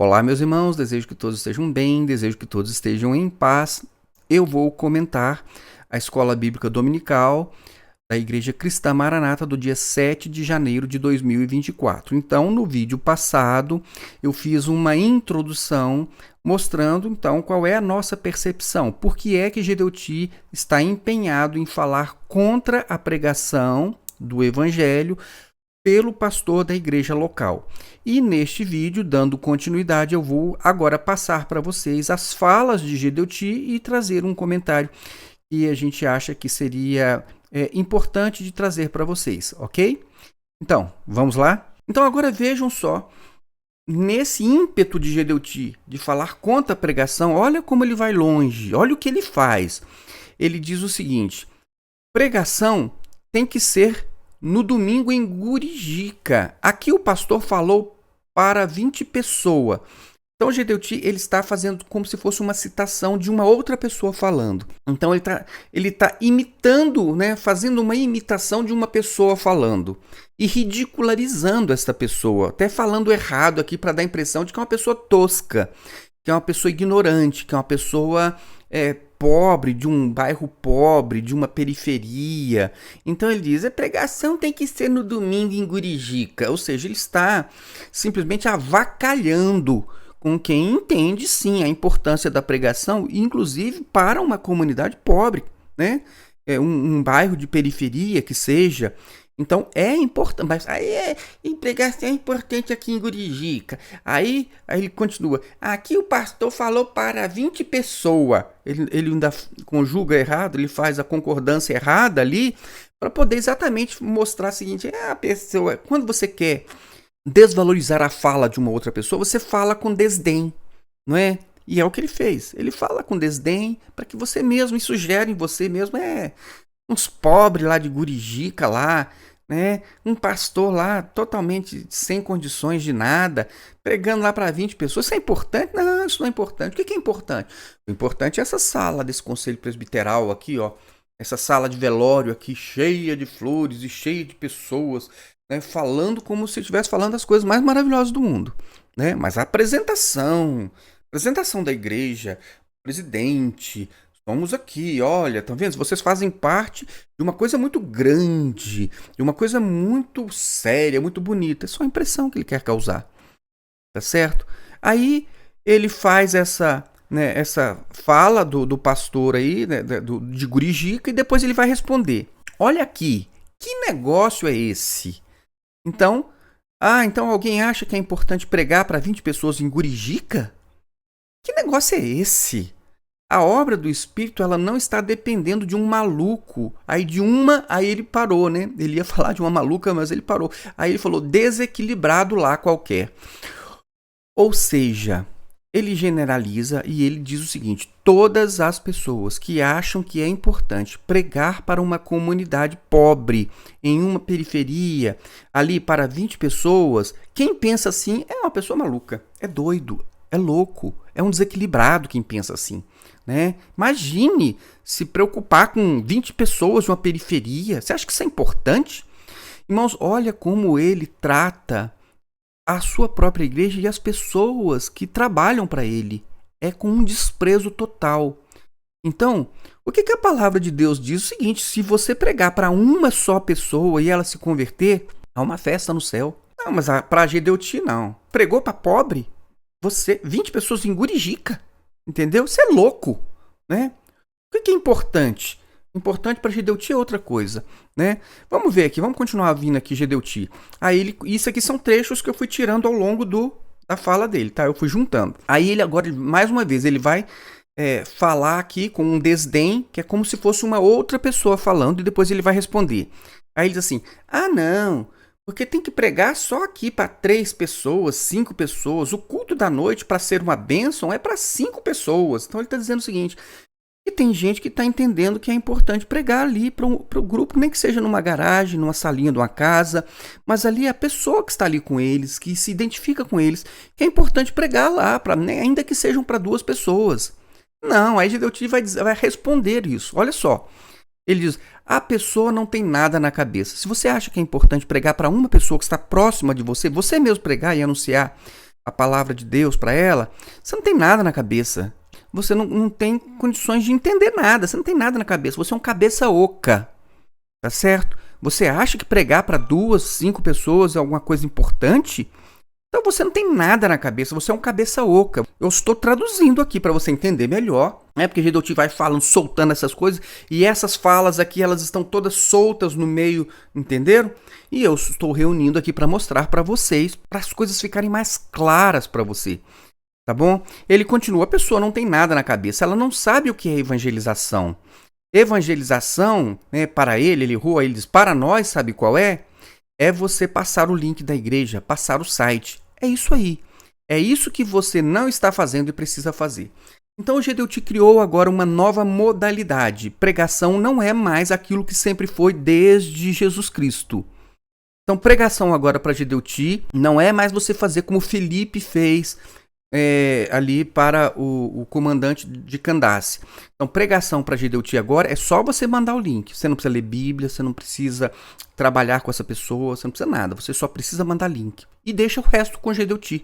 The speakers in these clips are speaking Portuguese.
Olá, meus irmãos, desejo que todos estejam bem, desejo que todos estejam em paz. Eu vou comentar a Escola Bíblica Dominical da Igreja Cristã Maranata do dia 7 de janeiro de 2024. Então, no vídeo passado, eu fiz uma introdução mostrando, então, qual é a nossa percepção. Por que é que Gedeuti está empenhado em falar contra a pregação do Evangelho pelo pastor da igreja local. E neste vídeo, dando continuidade, eu vou agora passar para vocês as falas de Gedeuti e trazer um comentário que a gente acha que seria importante de trazer para vocês, ok? Então, vamos lá? Então agora vejam só, nesse ímpeto de Gedeuti de falar contra a pregação, olha como ele vai longe, olha o que ele faz. Ele diz o seguinte: pregação tem que ser no domingo em Gurijica. Aqui o pastor falou para 20 pessoas. Então, Gedeuti, ele está fazendo como se fosse uma citação de uma outra pessoa falando. Então, ele tá imitando, né, fazendo uma imitação de uma pessoa falando. E ridicularizando esta pessoa. Até falando errado aqui para dar a impressão de que é uma pessoa tosca. Que é uma pessoa ignorante. Que é uma pessoa pobre, de um bairro pobre, de uma periferia. Então ele diz, a pregação tem que ser no domingo em Gurijica. Ou seja, ele está simplesmente avacalhando com quem entende sim a importância da pregação, inclusive para uma comunidade pobre, né? Um bairro de periferia que seja. Então é importante, mas aí pregação é importante aqui em Gurijica. Aí ele continua, aqui o pastor falou para 20 pessoas. Ele ainda conjuga errado, ele faz a concordância errada ali, para poder exatamente mostrar o seguinte, a pessoa, quando você quer desvalorizar a fala de uma outra pessoa, você fala com desdém, não é? E é o que ele fez, ele fala com desdém, para que você mesmo, isso gere em você mesmo, uns pobres lá de Gurijica lá, né? Um pastor lá totalmente sem condições de nada, pregando lá para 20 pessoas. Isso é importante? Não, isso não é importante. O que é importante? O importante é essa sala desse conselho presbiteral aqui, ó. Essa sala de velório aqui, cheia de flores e cheia de pessoas, né? Falando como se estivesse falando as coisas mais maravilhosas do mundo, né? Mas a apresentação da igreja, presidente, vamos aqui, olha, tá vendo? Vocês fazem parte de uma coisa muito grande, de uma coisa muito séria, muito bonita. É só a impressão que ele quer causar, tá certo? Aí ele faz essa fala do pastor aí, né, de Gurijica, e depois ele vai responder. Olha aqui, que negócio é esse? Então, então alguém acha que é importante pregar para 20 pessoas em Gurijica? Que negócio é esse? A obra do Espírito, ela não está dependendo de um maluco. Aí ele parou, né? Ele ia falar de uma maluca, mas ele parou. Aí ele falou desequilibrado lá qualquer. Ou seja, ele generaliza e ele diz o seguinte: todas as pessoas que acham que é importante pregar para uma comunidade pobre, em uma periferia, ali para 20 pessoas, quem pensa assim é uma pessoa maluca, é doido, é louco, é um desequilibrado quem pensa assim. Né? Imagine se preocupar com 20 pessoas de uma periferia. Você acha que isso é importante? Irmãos, olha como ele trata a sua própria igreja e as pessoas que trabalham para ele. É com um desprezo total. Então, o que a palavra de Deus diz? O seguinte: se você pregar para uma só pessoa e ela se converter, há uma festa no céu. Não, mas para Gedeuti não. Pregou para pobre? 20 pessoas em Gurijica. Entendeu? Você é louco, né? O que é importante? Importante para Gedeuti é outra coisa, né? Vamos ver aqui, vamos continuar vindo aqui Gedeuti. Aí isso aqui são trechos que eu fui tirando ao longo da fala dele, tá? Eu fui juntando. Aí ele agora, mais uma vez, ele vai falar aqui com um desdém, que é como se fosse uma outra pessoa falando, e depois ele vai responder. Aí ele diz assim, não... Porque tem que pregar só aqui para 3 pessoas, 5 pessoas. O culto da noite, para ser uma bênção, é para 5 pessoas. Então ele está dizendo o seguinte: que tem gente que está entendendo que é importante pregar ali para o grupo, nem que seja numa garagem, numa salinha de uma casa, mas ali é a pessoa que está ali com eles, que se identifica com eles, que é importante pregar lá, ainda que sejam para 2 pessoas. Não, aí Gedeuti vai responder isso. Olha só. Ele diz, a pessoa não tem nada na cabeça. Se você acha que é importante pregar para uma pessoa que está próxima de você, você mesmo pregar e anunciar, a palavra de Deus para ela, você não tem nada na cabeça. Você não tem condições de entender nada. Você não tem nada na cabeça. Você é um cabeça oca. Tá certo? Você acha que pregar para 2, 5 pessoas é alguma coisa importante? Então você não tem nada na cabeça, você é um cabeça oca. Eu estou traduzindo aqui para você entender melhor, né? Porque Gedeuti vai falando, soltando essas coisas, e essas falas aqui, elas estão todas soltas no meio, entenderam? E eu estou reunindo aqui para mostrar para vocês, para as coisas ficarem mais claras para você. Tá bom? Ele continua, a pessoa não tem nada na cabeça, ela não sabe o que é evangelização. Evangelização, né, para ele errou, ele diz, para nós, sabe qual é? É você passar o link da igreja, passar o site. É isso aí. É isso que você não está fazendo e precisa fazer. Então o Gedeuti criou agora uma nova modalidade. Pregação não é mais aquilo que sempre foi desde Jesus Cristo. Então pregação agora para Gedeuti não é mais você fazer como Felipe fez ali para o comandante de Candace. Então, pregação para Gedeuti agora é só você mandar o link. Você não precisa ler Bíblia, você não precisa trabalhar com essa pessoa, você não precisa nada. Você só precisa mandar link. E deixa o resto com Gedeuti.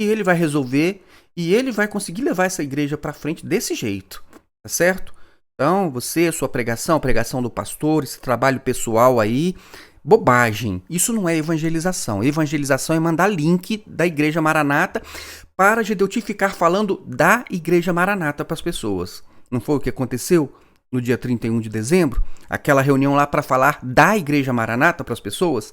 E ele vai resolver e ele vai conseguir levar essa igreja para frente desse jeito. Tá certo? Então, você, sua pregação, a pregação do pastor, esse trabalho pessoal aí, bobagem. Isso não é evangelização. Evangelização é mandar link da Igreja Maranata para Gedeuti ficar falando da Igreja Maranata para as pessoas. Não foi o que aconteceu no dia 31 de dezembro? Aquela reunião lá para falar da Igreja Maranata para as pessoas?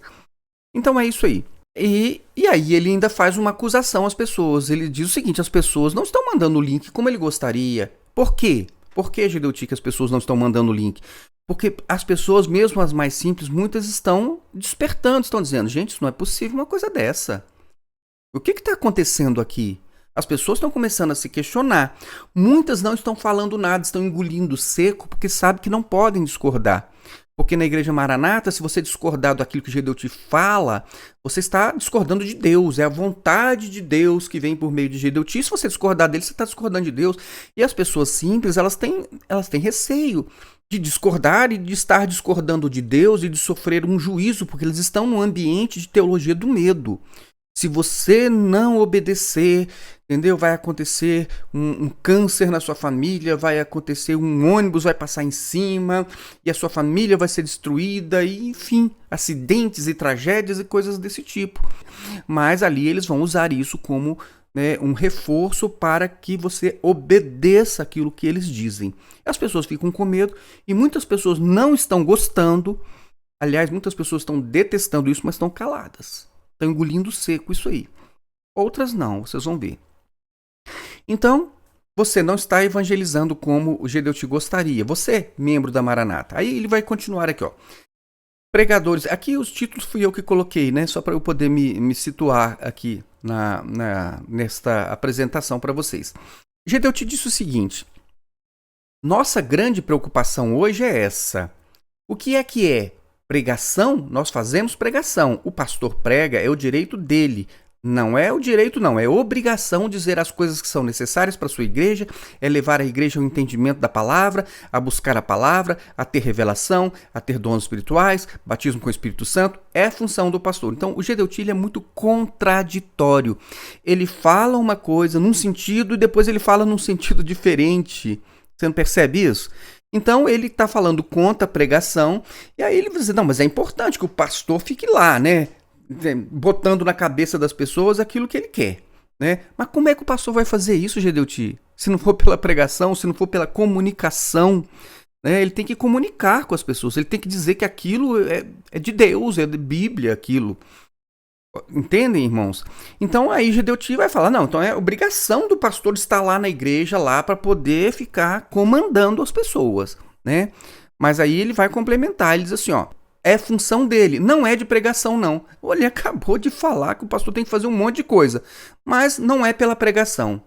Então é isso aí. E aí ele ainda faz uma acusação às pessoas. Ele diz o seguinte, as pessoas não estão mandando o link como ele gostaria. Por quê? Por que, Gedeuti, que as pessoas não estão mandando o link? Porque as pessoas, mesmo as mais simples, muitas estão despertando, estão dizendo, gente, isso não é possível uma coisa dessa. O que está acontecendo aqui? As pessoas estão começando a se questionar. Muitas não estão falando nada, estão engolindo seco porque sabem que não podem discordar. Porque na Igreja Maranata, se você discordar daquilo que Gedeuti fala, você está discordando de Deus. É a vontade de Deus que vem por meio de Gedeuti. Se você discordar dele, você está discordando de Deus. E as pessoas simples, elas têm receio de discordar e de estar discordando de Deus e de sofrer um juízo, porque eles estão num ambiente de teologia do medo. Se você não obedecer, entendeu? Vai acontecer um câncer na sua família, vai acontecer um ônibus vai passar em cima e a sua família vai ser destruída e, enfim, acidentes e tragédias e coisas desse tipo. Mas ali eles vão usar isso como, né, um reforço para que você obedeça aquilo que eles dizem. As pessoas ficam com medo e muitas pessoas não estão gostando. Aliás, muitas pessoas estão detestando isso, mas estão caladas. Estão engolindo seco isso aí. Outras não, vocês vão ver. Então, você não está evangelizando como o Gedeuti gostaria. Você, membro da Maranata. Aí ele vai continuar aqui, ó. Pregadores. Aqui os títulos fui eu que coloquei, né? Só para eu poder me situar aqui nesta apresentação para vocês. Gedeuti disse o seguinte. Nossa grande preocupação hoje é essa. O que é? Pregação? Nós fazemos pregação. O pastor prega, é o direito dele. Não é o direito, não. É obrigação dizer as coisas que são necessárias para a sua igreja, é levar a igreja ao entendimento da palavra, a buscar a palavra, a ter revelação, a ter dons espirituais, batismo com o Espírito Santo. É função do pastor. Então, o Gedeuti é muito contraditório. Ele fala uma coisa num sentido e depois ele fala num sentido diferente. Você não percebe isso? Então, ele está falando contra a pregação, e aí ele vai dizer, não, mas é importante que o pastor fique lá, né? Botando na cabeça das pessoas aquilo que ele quer, né? Mas como é que o pastor vai fazer isso, Gedeuti? Se não for pela pregação, se não for pela comunicação, né? Ele tem que comunicar com as pessoas, ele tem que dizer que aquilo é de Deus, é de Bíblia aquilo. Entendem, irmãos? Então aí Gedeuti vai falar, não, então é obrigação do pastor estar lá na igreja lá para poder ficar comandando as pessoas, né? Mas aí ele vai complementar, ele diz assim, ó, é função dele, não é de pregação não. Ele acabou de falar que o pastor tem que fazer um monte de coisa, mas não é pela pregação.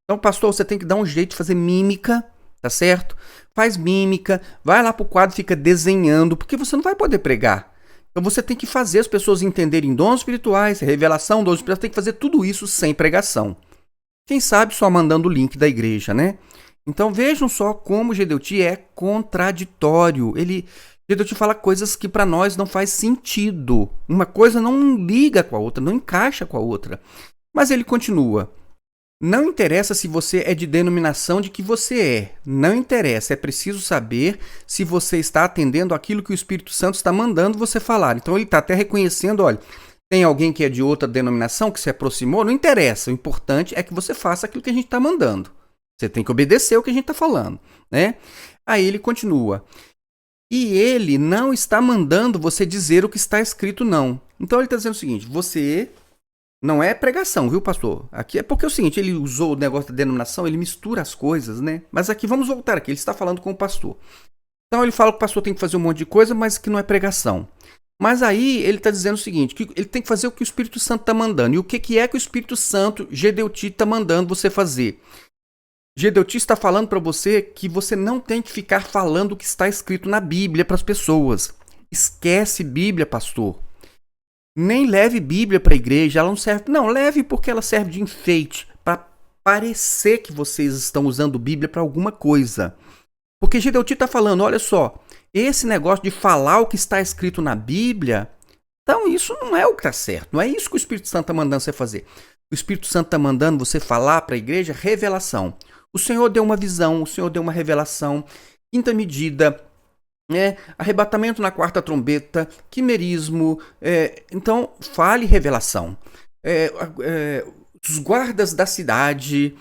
Então, pastor, você tem que dar um jeito de fazer mímica, tá certo? Faz mímica, vai lá pro quadro, fica desenhando, porque você não vai poder pregar. Então você tem que fazer as pessoas entenderem dons espirituais, revelação, dons espirituais, tem que fazer tudo isso sem pregação. Quem sabe só mandando o link da igreja, né? Então vejam só como Gedeuti é contraditório. Gedeuti fala coisas que para nós não faz sentido. Uma coisa não liga com a outra, não encaixa com a outra. Mas ele continua. Não interessa se você é de denominação de que você é. Não interessa. É preciso saber se você está atendendo aquilo que o Espírito Santo está mandando você falar. Então ele está até reconhecendo, olha, tem alguém que é de outra denominação que se aproximou? Não interessa. O importante é que você faça aquilo que a gente está mandando. Você tem que obedecer o que a gente está falando, né? Aí ele continua. E ele não está mandando você dizer o que está escrito, não. Então ele está dizendo o seguinte, você... Não é pregação, viu, pastor? Aqui é porque é o seguinte, ele usou o negócio da denominação, ele mistura as coisas, né? Mas aqui, vamos voltar aqui, ele está falando com o pastor. Então ele fala que o pastor tem que fazer um monte de coisa, mas que não é pregação. Mas aí ele está dizendo o seguinte, que ele tem que fazer o que o Espírito Santo está mandando. E o que é que o Espírito Santo, Gedeuti, está mandando você fazer? Gedeuti está falando para você que você não tem que ficar falando o que está escrito na Bíblia para as pessoas. Esquece Bíblia, pastor. Nem leve Bíblia para a igreja, ela não serve. Não, leve porque ela serve de enfeite, para parecer que vocês estão usando Bíblia para alguma coisa. Porque Gedeuti está falando, olha só, esse negócio de falar o que está escrito na Bíblia, então isso não é o que está certo, não é isso que o Espírito Santo está mandando você fazer. O Espírito Santo está mandando você falar para a igreja revelação. O Senhor deu uma visão, o Senhor deu uma revelação, quinta medida, arrebatamento na quarta trombeta, quimerismo, então fale revelação. Os guardas da cidade,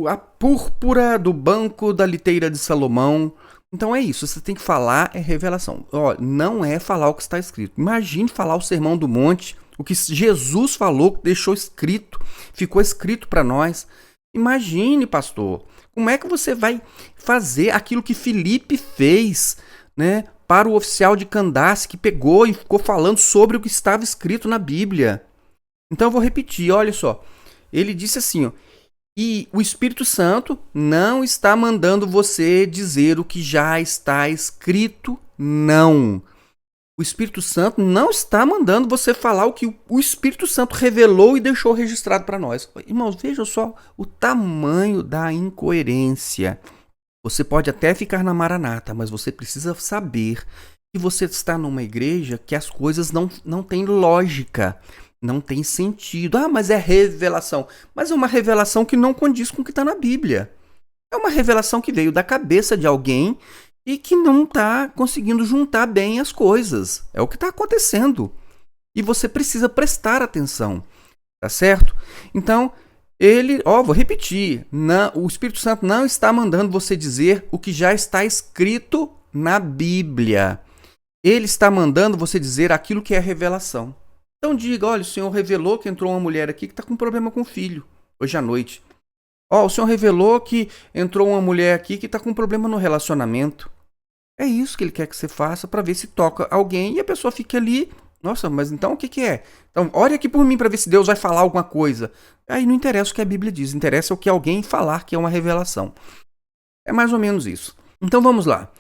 a púrpura do banco da liteira de Salomão. Então é isso, você tem que falar revelação. Não é falar o que está escrito. Imagine falar o Sermão do Monte, o que Jesus falou, que deixou escrito, ficou escrito para nós. Imagine, pastor. Como é que você vai fazer aquilo que Filipe fez, né, para o oficial de Candace, que pegou e ficou falando sobre o que estava escrito na Bíblia? Então eu vou repetir, olha só. Ele disse assim, e o Espírito Santo não está mandando você dizer o que já está escrito, não. O Espírito Santo não está mandando você falar o que o Espírito Santo revelou e deixou registrado para nós. Irmãos, vejam só o tamanho da incoerência. Você pode até ficar na Maranata, mas você precisa saber que você está numa igreja que as coisas não têm lógica, não tem sentido. Mas é revelação. Mas é uma revelação que não condiz com o que está na Bíblia. É uma revelação que veio da cabeça de alguém e que não está conseguindo juntar bem as coisas. É o que está acontecendo. E você precisa prestar atenção. Tá certo? Então, vou repetir. O Espírito Santo não está mandando você dizer o que já está escrito na Bíblia. Ele está mandando você dizer aquilo que é revelação. Então diga, olha, o Senhor revelou que entrou uma mulher aqui que está com problema com o filho, hoje à noite. O Senhor revelou que entrou uma mulher aqui que está com problema no relacionamento. É isso que ele quer que você faça para ver se toca alguém e a pessoa fique ali. Nossa, mas então o que é? Então, ore aqui por mim para ver se Deus vai falar alguma coisa. Aí não interessa o que a Bíblia diz, interessa o que alguém falar que é uma revelação. É mais ou menos isso. Então vamos lá.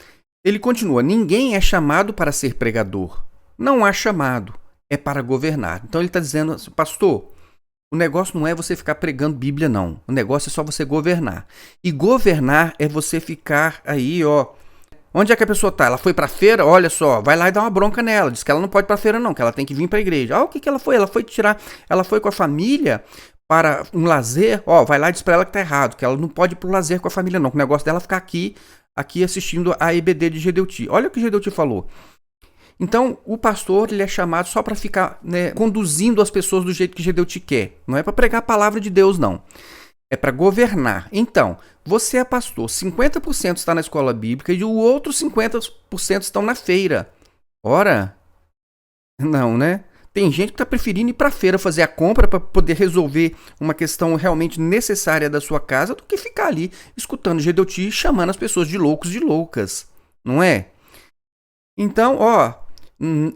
Ele continua, ninguém é chamado para ser pregador. Não há chamado, é para governar. Então ele está dizendo, pastor, o negócio não é você ficar pregando Bíblia, não. O negócio é só você governar. E governar é você ficar aí, onde é que a pessoa tá? Ela foi pra feira? Olha só, vai lá e dá uma bronca nela. Diz que ela não pode ir pra feira não, que ela tem que vir pra igreja. O que ela foi? Ela foi com a família para um lazer. Vai lá e diz pra ela que tá errado, que ela não pode ir pro lazer com a família não. Que o negócio dela é ficar aqui assistindo a EBD de Gedeuti. Olha o que Gedeuti falou. Então, o pastor ele é chamado só para ficar, né, conduzindo as pessoas do jeito que Gedeuti quer. Não é para pregar a palavra de Deus, não. É para governar. Então, você é pastor, 50% está na escola bíblica e o outro 50% estão na feira. Ora, não, né? Tem gente que está preferindo ir para a feira fazer a compra para poder resolver uma questão realmente necessária da sua casa do que ficar ali escutando Gedeuti e chamando as pessoas de loucos de loucas. Não é? Então,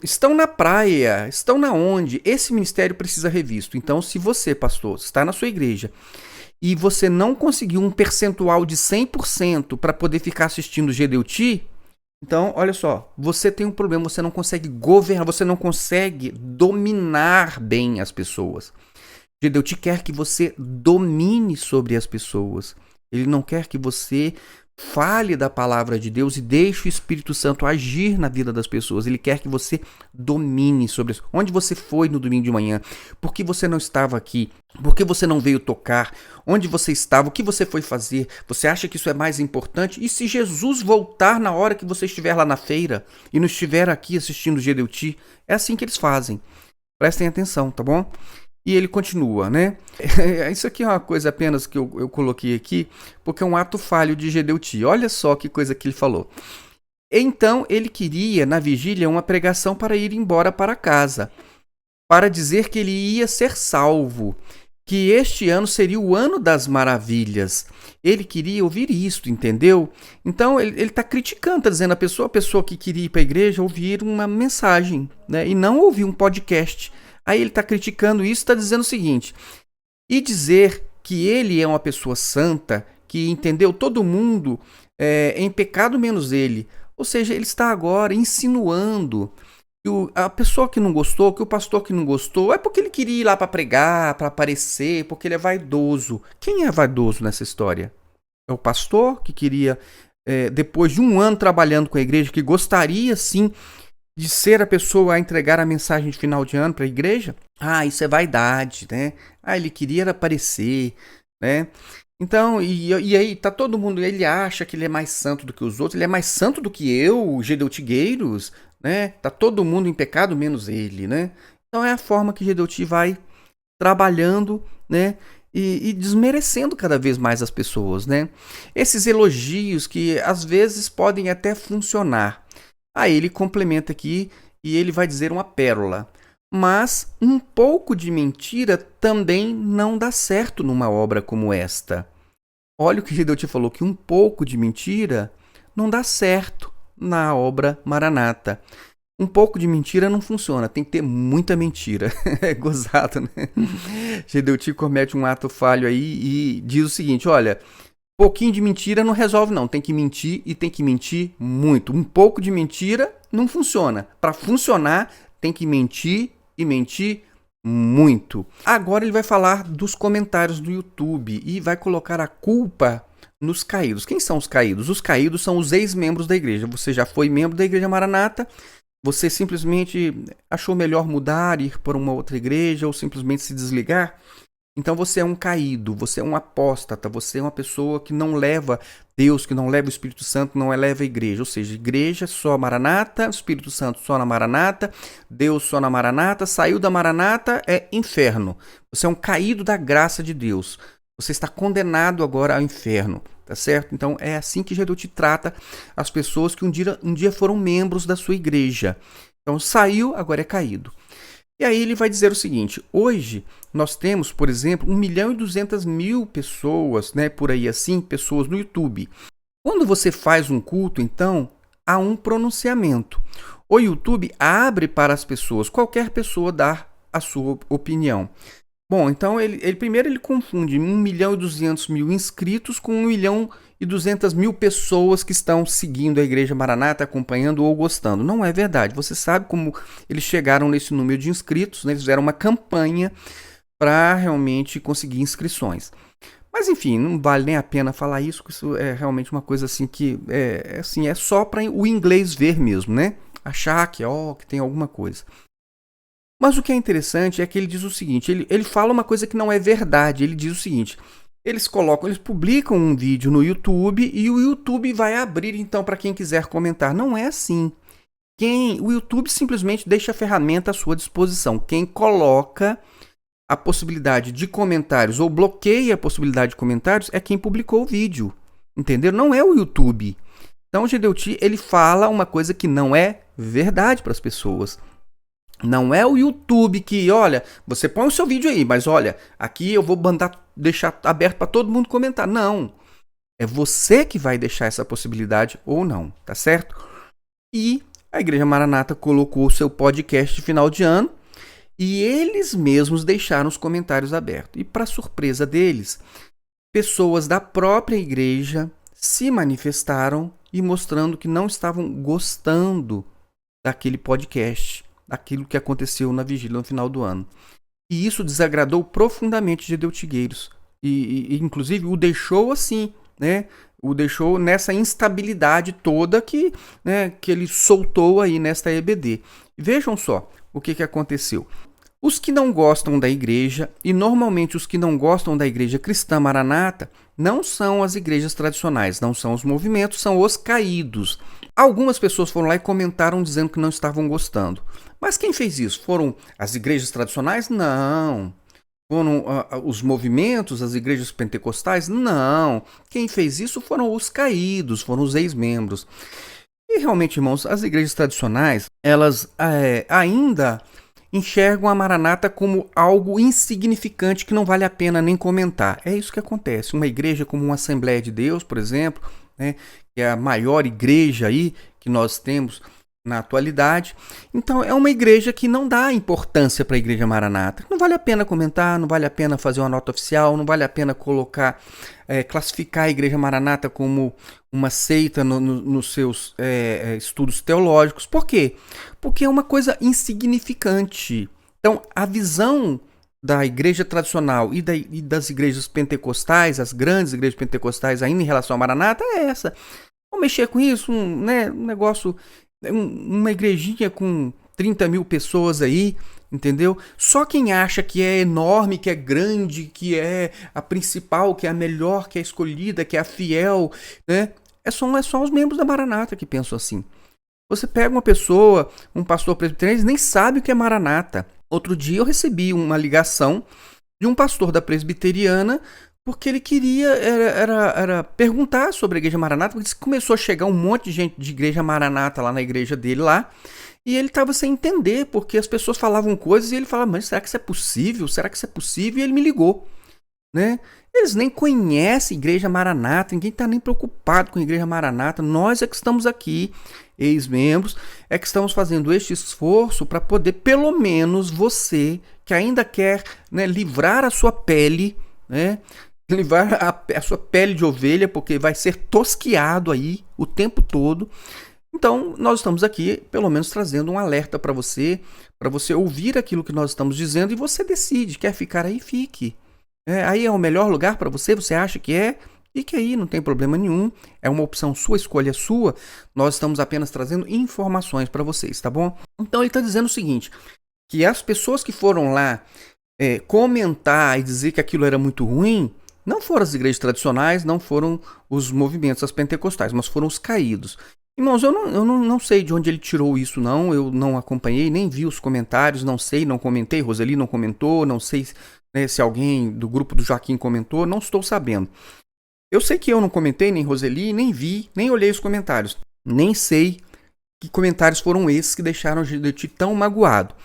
estão na praia, estão na onde? Esse ministério precisa revisto. Então, se você, pastor, está na sua igreja e você não conseguiu um percentual de 100% para poder ficar assistindo Gedeuti, então, olha só, você tem um problema, você não consegue governar, você não consegue dominar bem as pessoas. Gedeuti quer que você domine sobre as pessoas. Ele não quer que você Fale da palavra de Deus e deixe o Espírito Santo agir na vida das pessoas. Ele quer que você domine sobre isso. Onde você foi no domingo de manhã? Por que você não estava aqui? Por que você não veio tocar? Onde você estava? O que você foi fazer? Você acha que isso é mais importante? E se Jesus voltar na hora que você estiver lá na feira e não estiver aqui assistindo o Gedeuti? É assim que eles fazem. Prestem atenção, tá bom? E ele continua, né? Isso aqui é uma coisa apenas que eu coloquei aqui, porque é um ato falho de Gedeuti. Olha só que coisa que ele falou. Então ele queria, na vigília, uma pregação para ir embora para casa, para dizer que ele ia ser salvo, que este ano seria o ano das maravilhas. Ele queria ouvir isso, entendeu? Então ele está criticando, está dizendo a pessoa que queria ir para a igreja ouvir uma mensagem, né? E não ouvir um podcast. Aí ele está criticando isso, está dizendo o seguinte: e dizer que ele é uma pessoa santa, que entendeu todo mundo em pecado menos ele. Ou seja, ele está agora insinuando que a pessoa que não gostou, que o pastor que não gostou, é porque ele queria ir lá para pregar, para aparecer, porque ele é vaidoso. Quem é vaidoso nessa história? É o pastor que queria, depois de um ano trabalhando com a igreja, que gostaria sim de ser a pessoa a entregar a mensagem de final de ano para a igreja? Ah, isso é vaidade, né? Ah, ele queria aparecer, né? Então, e aí tá todo mundo, ele acha que ele é mais santo do que os outros, ele é mais santo do que eu, Gedeutigueiros, né? Tá todo mundo em pecado menos ele, né? Então é a forma que Gedeuti vai trabalhando, né? E desmerecendo cada vez mais as pessoas, né? Esses elogios que às vezes podem até funcionar. Aí ele complementa aqui e ele vai dizer uma pérola. Mas um pouco de mentira também não dá certo numa obra como esta. Olha o que Gedeuti falou, que um pouco de mentira não dá certo na obra Maranata. Um pouco de mentira não funciona, tem que ter muita mentira. É gozado, né? Gedeuti comete um ato falho aí e diz o seguinte: olha, pouquinho de mentira não resolve não, tem que mentir e tem que mentir muito. Um pouco de mentira não funciona. Para funcionar, tem que mentir e mentir muito. Agora ele vai falar dos comentários do YouTube e vai colocar a culpa nos caídos. Quem são os caídos? Os caídos são os ex-membros da igreja. Você já foi membro da igreja Maranata, você simplesmente achou melhor mudar, ir para uma outra igreja ou simplesmente se desligar? Então você é um caído, você é um apóstata, você é uma pessoa que não leva Deus, que não leva o Espírito Santo, não leva a igreja. Ou seja, igreja só Maranata, Espírito Santo só na Maranata, Deus só na Maranata, saiu da Maranata é inferno. Você é um caído da graça de Deus. Você está condenado agora ao inferno, tá certo? Então é assim que Gedeuti trata as pessoas que um dia foram membros da sua igreja. Então saiu, agora é caído. E aí ele vai dizer o seguinte: hoje nós temos, por exemplo, 1.200.000 pessoas, né, por aí assim, pessoas no YouTube. Quando você faz um culto, então, há um pronunciamento. O YouTube abre para as pessoas, qualquer pessoa dar a sua opinião. Bom, então primeiro ele confunde 1.200.000 inscritos com 1.200.000 pessoas que estão seguindo a Igreja Maranata, acompanhando ou gostando. Não é verdade. Você sabe como eles chegaram nesse número de inscritos, né? Eles fizeram uma campanha para realmente conseguir inscrições. Mas enfim, não vale nem a pena falar isso, porque isso é realmente uma coisa assim que é só para o inglês ver mesmo, né? Achar que tem alguma coisa. Mas o que é interessante é que ele diz o seguinte, ele fala uma coisa que não é verdade. Ele diz o seguinte: eles publicam um vídeo no YouTube e o YouTube vai abrir então para quem quiser comentar. Não é assim. O YouTube simplesmente deixa a ferramenta à sua disposição. Quem coloca a possibilidade de comentários ou bloqueia a possibilidade de comentários é quem publicou o vídeo. Entendeu? Não é o YouTube. Então o Gedeuti, ele fala uma coisa que não é verdade para as pessoas. Não é o YouTube que, olha, você põe o seu vídeo aí, mas olha, aqui eu vou deixar aberto para todo mundo comentar. Não. É você que vai deixar essa possibilidade ou não, tá certo? E a Igreja Maranata colocou o seu podcast de final de ano e eles mesmos deixaram os comentários abertos. E para surpresa deles, pessoas da própria igreja se manifestaram e mostrando que não estavam gostando daquele podcast, daquilo que aconteceu na vigília no final do ano. E isso desagradou profundamente Gedeutigueiros. E inclusive o deixou assim, né? o deixou nessa instabilidade toda que ele soltou aí nesta EBD. Vejam só o que aconteceu. Os que não gostam da igreja, e normalmente os que não gostam da igreja cristã Maranata, não são as igrejas tradicionais, não são os movimentos, são os caídos. Algumas pessoas foram lá e comentaram dizendo que não estavam gostando. Mas quem fez isso? Foram as igrejas tradicionais? Não. Foram os movimentos, as igrejas pentecostais? Não. Quem fez isso foram os caídos, foram os ex-membros. E realmente, irmãos, as igrejas tradicionais, elas ainda enxergam a Maranata como algo insignificante que não vale a pena nem comentar. É isso que acontece. Uma igreja como uma Assembleia de Deus, por exemplo, né, que é a maior igreja aí que nós temos na atualidade. Então, é uma igreja que não dá importância para a Igreja Maranata. Não vale a pena comentar, não vale a pena fazer uma nota oficial, não vale a pena classificar a Igreja Maranata como uma seita nos seus estudos teológicos. Por quê? Porque é uma coisa insignificante. Então, a visão da igreja tradicional e das igrejas pentecostais, as grandes igrejas pentecostais ainda em relação à Maranata, é essa. Vamos mexer com isso, um negócio... Uma igrejinha com 30 mil pessoas aí, entendeu? Só quem acha que é enorme, que é grande, que é a principal, que é a melhor, que é a escolhida, que é a fiel, né? São os membros da Maranata que pensam assim. Você pega uma pessoa, um pastor presbiteriano, eles nem sabe o que é Maranata. Outro dia eu recebi uma ligação de um pastor da presbiteriana porque ele queria era perguntar sobre a Igreja Maranata, porque começou a chegar um monte de gente de Igreja Maranata lá na igreja dele lá, e ele estava sem entender, porque as pessoas falavam coisas e ele falava, mas será que isso é possível? Será que isso é possível? E ele me ligou, né? Eles nem conhecem Igreja Maranata, ninguém está nem preocupado com a Igreja Maranata, nós é que estamos aqui, ex-membros, é que estamos fazendo este esforço para poder, pelo menos você, que ainda quer, né, livrar a sua pele, né, livrar a sua pele de ovelha, porque vai ser tosquiado aí o tempo todo. Então, nós estamos aqui, pelo menos, trazendo um alerta para você ouvir aquilo que nós estamos dizendo e você decide, quer ficar aí, fique. Aí é o melhor lugar para você, você acha que é? Fique aí, não tem problema nenhum, é uma opção sua, escolha sua, nós estamos apenas trazendo informações para vocês, tá bom? Então, ele está dizendo o seguinte, que as pessoas que foram lá comentar e dizer que aquilo era muito ruim, não foram as igrejas tradicionais, não foram os movimentos, as pentecostais, mas foram os caídos. Irmãos, eu não sei de onde ele tirou isso, não. Eu não acompanhei, nem vi os comentários, não sei, não comentei. Roseli não comentou, não sei, né, se alguém do grupo do Joaquim comentou, não estou sabendo. Eu sei que eu não comentei, nem Roseli, nem vi, nem olhei os comentários. Nem sei que comentários foram esses que deixaram de ti tão magoado.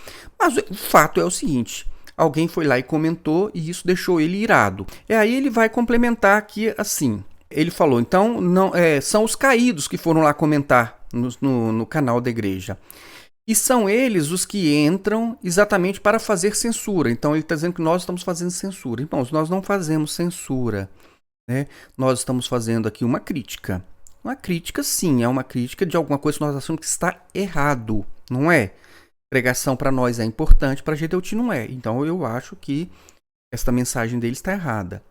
Mas o fato é o seguinte... Alguém foi lá e comentou e isso deixou ele irado. E aí ele vai complementar aqui assim. Ele falou, então, não, são os caídos que foram lá comentar no canal da igreja. E são eles os que entram exatamente para fazer censura. Então ele está dizendo que nós estamos fazendo censura. Irmãos, nós não fazemos censura, né? Nós estamos fazendo aqui uma crítica. Uma crítica, sim, é uma crítica de alguma coisa que nós achamos que está errado, não é? Pregação para nós é importante, para Gedeuti não é. Então eu acho que esta mensagem dele está errada.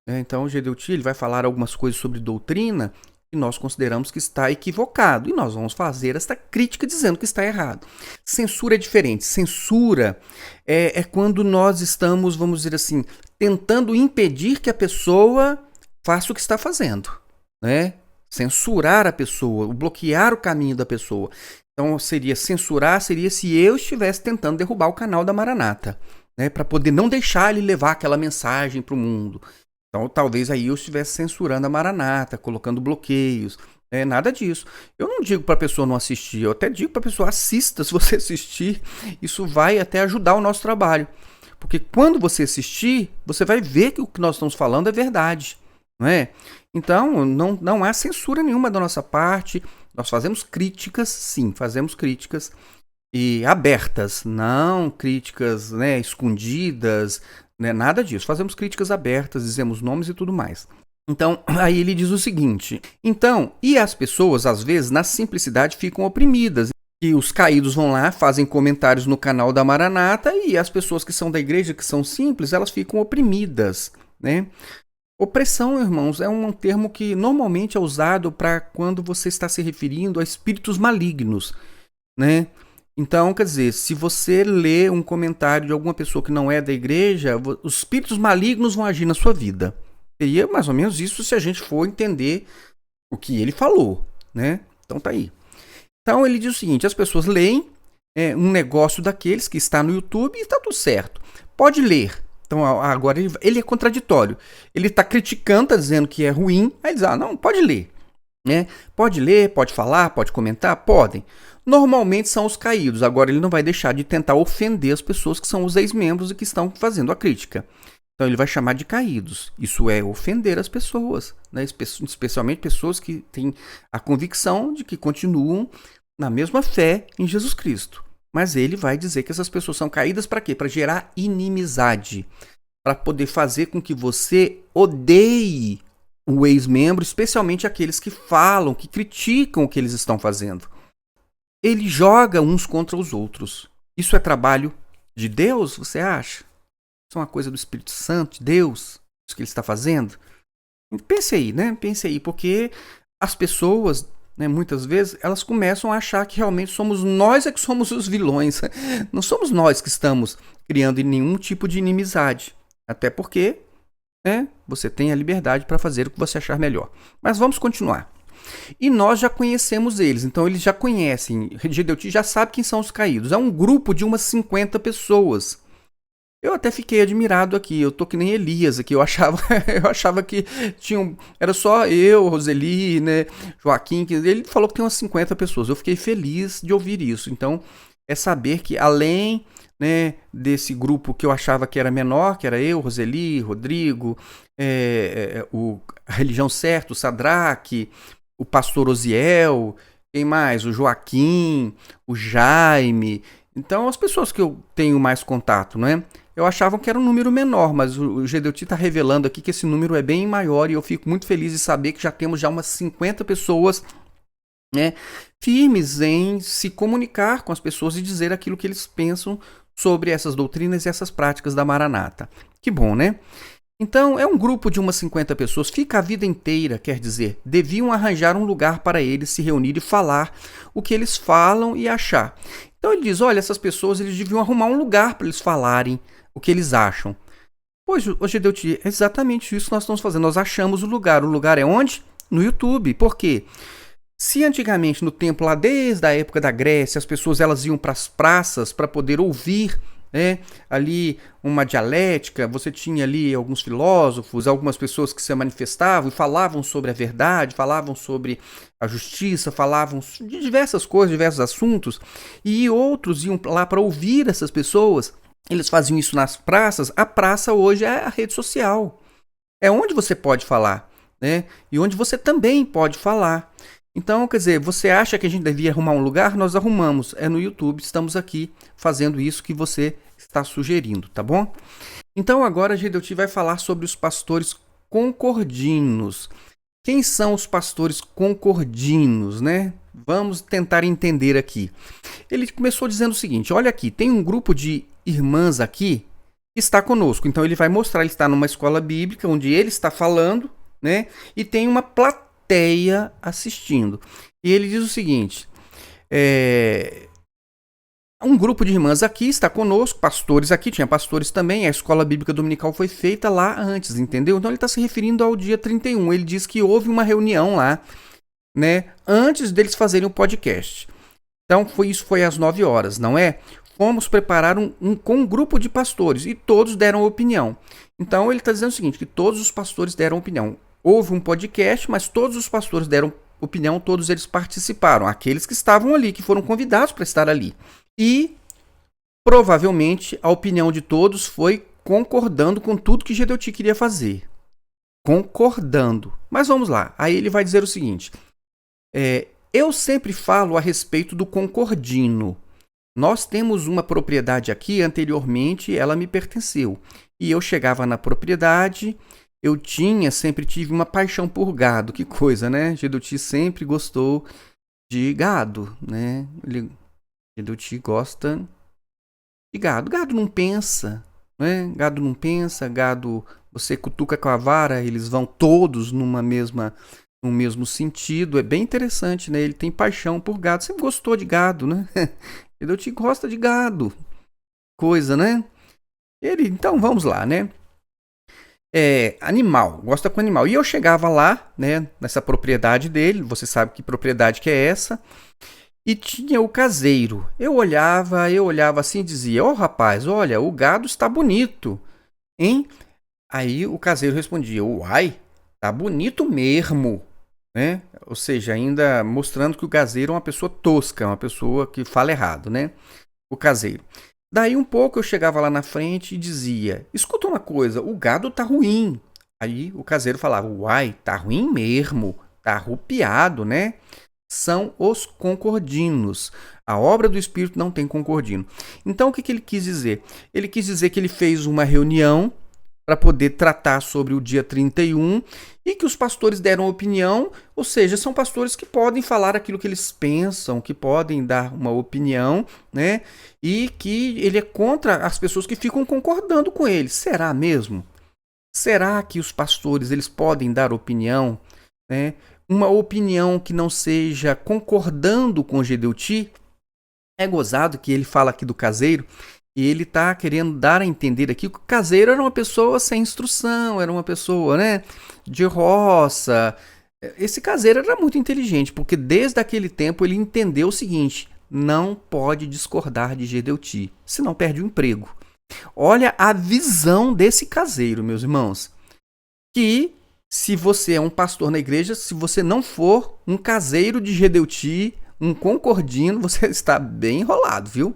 Então o Gedeuti ele vai falar algumas coisas sobre doutrina e nós consideramos que está equivocado. E nós vamos fazer esta crítica dizendo que está errado. Censura é diferente. Censura é quando nós estamos, vamos dizer assim, tentando impedir que a pessoa faça o que está fazendo, né? Censurar a pessoa, bloquear o caminho da pessoa. Então, censurar seria se eu estivesse tentando derrubar o canal da Maranata, né, para poder não deixar ele levar aquela mensagem para o mundo. Então, talvez aí eu estivesse censurando a Maranata, colocando bloqueios, nada disso. Eu não digo para a pessoa não assistir, eu até digo para a pessoa assista, se você assistir, isso vai até ajudar o nosso trabalho. Porque quando você assistir, você vai ver que o que nós estamos falando é verdade, não é? Então, não há censura nenhuma da nossa parte. Nós fazemos críticas, sim, fazemos críticas e abertas, não críticas, né, escondidas, né, nada disso. Fazemos críticas abertas, dizemos nomes e tudo mais. Então, aí ele diz o seguinte, então, e as pessoas, às vezes, na simplicidade, ficam oprimidas. E os caídos vão lá, fazem comentários no canal da Maranata e as pessoas que são da igreja, que são simples, elas ficam oprimidas, né? Opressão, irmãos, é um termo que normalmente é usado para quando você está se referindo a espíritos malignos, né? Então, quer dizer, se você lê um comentário de alguma pessoa que não é da igreja, os espíritos malignos vão agir na sua vida. Seria mais ou menos isso se a gente for entender o que ele falou, né? Então tá aí. Então ele diz o seguinte: as pessoas leem um negócio daqueles que está no YouTube e está tudo certo. Pode ler. Então agora ele é contraditório. Ele está criticando, está dizendo que é ruim. Aí diz, não, pode ler. Né? Pode ler, pode falar, pode comentar? Podem. Normalmente são os caídos. Agora ele não vai deixar de tentar ofender as pessoas que são os ex-membros e que estão fazendo a crítica. Então ele vai chamar de caídos. Isso é ofender as pessoas, né? Especialmente pessoas que têm a convicção de que continuam na mesma fé em Jesus Cristo. Mas ele vai dizer que essas pessoas são caídas para quê? Para gerar inimizade, para poder fazer com que você odeie o ex-membro, especialmente aqueles que falam, que criticam o que eles estão fazendo. Ele joga uns contra os outros. Isso é trabalho de Deus, você acha? Isso é uma coisa do Espírito Santo, de Deus, isso que ele está fazendo? Pense aí, né? Pense aí, porque as pessoas, né, muitas vezes, elas começam a achar que realmente somos nós que somos os vilões. Não somos nós que estamos criando nenhum tipo de inimizade. Até porque, né, você tem a liberdade para fazer o que você achar melhor. Mas vamos continuar. E nós já conhecemos eles, então eles já conhecem. Gedeuti já sabe quem são os caídos. É um grupo de umas 50 pessoas. Eu até fiquei admirado aqui, eu tô que nem Elias aqui, eu achava que era só eu, Roseli, né, Joaquim, ele falou que tem umas 50 pessoas, eu fiquei feliz de ouvir isso. Então, é saber que além, né, desse grupo que eu achava que era menor, que era eu, Roseli, Rodrigo, a Religião Certa, o Sadraque, o pastor Osiel, quem mais? O Joaquim, o Jaime. Então, as pessoas que eu tenho mais contato, não é? Eu achava que era um número menor, mas o Gedeuti está revelando aqui que esse número é bem maior e eu fico muito feliz de saber que já temos já umas 50 pessoas, né, firmes em se comunicar com as pessoas e dizer aquilo que eles pensam sobre essas doutrinas e essas práticas da Maranata. Que bom, né? Então, é um grupo de umas 50 pessoas, fica a vida inteira, quer dizer, deviam arranjar um lugar para eles se reunir e falar o que eles falam e achar. Então ele diz, olha, essas pessoas eles deviam arrumar um lugar para eles falarem o que eles acham. Pois, hoje Gedeuti, é exatamente isso que nós estamos fazendo, nós achamos o lugar é onde? No YouTube, por quê? Se antigamente no tempo, lá desde a época da Grécia, as pessoas elas iam para as praças para poder ouvir, né, ali uma dialética, você tinha ali alguns filósofos, algumas pessoas que se manifestavam e falavam sobre a verdade, falavam sobre a justiça, falavam de diversas coisas, diversos assuntos, e outros iam lá para ouvir essas pessoas. Eles faziam isso nas praças. A praça hoje é a rede social. É onde você pode falar, né? E onde você também pode falar. Então, quer dizer, você acha que a gente devia arrumar um lugar? Nós arrumamos. É no YouTube, estamos aqui fazendo isso que você está sugerindo, tá bom? Então agora a Gedeuti vai falar sobre os pastores concordinos. Quem são os pastores concordinos, né? Vamos tentar entender aqui. Ele começou dizendo o seguinte, olha aqui, tem um grupo de irmãs aqui que está conosco. Então ele vai mostrar, ele está numa escola bíblica onde ele está falando, né? E tem uma plateia assistindo. E ele diz o seguinte, um grupo de irmãs aqui está conosco, pastores aqui, tinha pastores também, a escola bíblica dominical foi feita lá antes, entendeu? Então ele está se referindo ao dia 31, ele diz que houve uma reunião lá, né, antes deles fazerem o podcast. Então isso foi às 9 horas, não é? Fomos preparar com um grupo de pastores e todos deram opinião. Então ele está dizendo o seguinte, que todos os pastores deram opinião. Houve um podcast, mas todos os pastores deram opinião, todos eles participaram, aqueles que estavam ali, que foram convidados para estar ali. E provavelmente a opinião de todos foi concordando com tudo que Gedeuti queria fazer. Concordando. Mas vamos lá, aí ele vai dizer o seguinte, eu sempre falo a respeito do concordino. Nós temos uma propriedade aqui, anteriormente ela me pertenceu. E eu chegava na propriedade, eu sempre tive uma paixão por gado. Que coisa, né? Gedeuti sempre gostou de gado, né? Gedeuti gosta de gado. Gado não pensa, né? Gado não pensa, gado Você cutuca com a vara, eles vão todos no mesmo sentido. É bem interessante, né? Ele tem paixão por gado. Você gostou de gado, né? Gedeuti gosta de gado. Coisa, né? Então, vamos lá, né? Animal, gosta com animal. E eu chegava lá, né, nessa propriedade dele, você sabe que propriedade que é essa, e tinha o caseiro. Eu olhava assim e dizia: rapaz, olha, o gado está bonito, hein? Aí o caseiro respondia: uai, tá bonito mesmo, né? Ou seja, ainda mostrando que o caseiro é uma pessoa tosca, uma pessoa que fala errado, né? O caseiro. Daí um pouco eu chegava lá na frente e dizia: escuta uma coisa, o gado tá ruim. Aí o caseiro falava: uai, tá ruim mesmo, tá arrupiado, né? São os concordinos. A obra do Espírito não tem concordino. Então o que ele quis dizer? Ele quis dizer que ele fez uma reunião para poder tratar sobre o dia 31 e que os pastores deram opinião, ou seja, são pastores que podem falar aquilo que eles pensam, que podem dar uma opinião, né? E que ele é contra as pessoas que ficam concordando com ele. Será mesmo? Será que os pastores eles podem dar opinião, né? Uma opinião que não seja concordando com Gedeuti? É gozado que ele fala aqui do caseiro. E ele está querendo dar a entender aqui que o caseiro era uma pessoa sem instrução, era uma pessoa, né, de roça. Esse caseiro era muito inteligente, porque desde aquele tempo ele entendeu o seguinte: não pode discordar de Gedeuti, senão perde o emprego. Olha a visão desse caseiro, meus irmãos. Que se você é um pastor na igreja, se você não for um caseiro de Gedeuti, um concordino, você está bem enrolado, viu?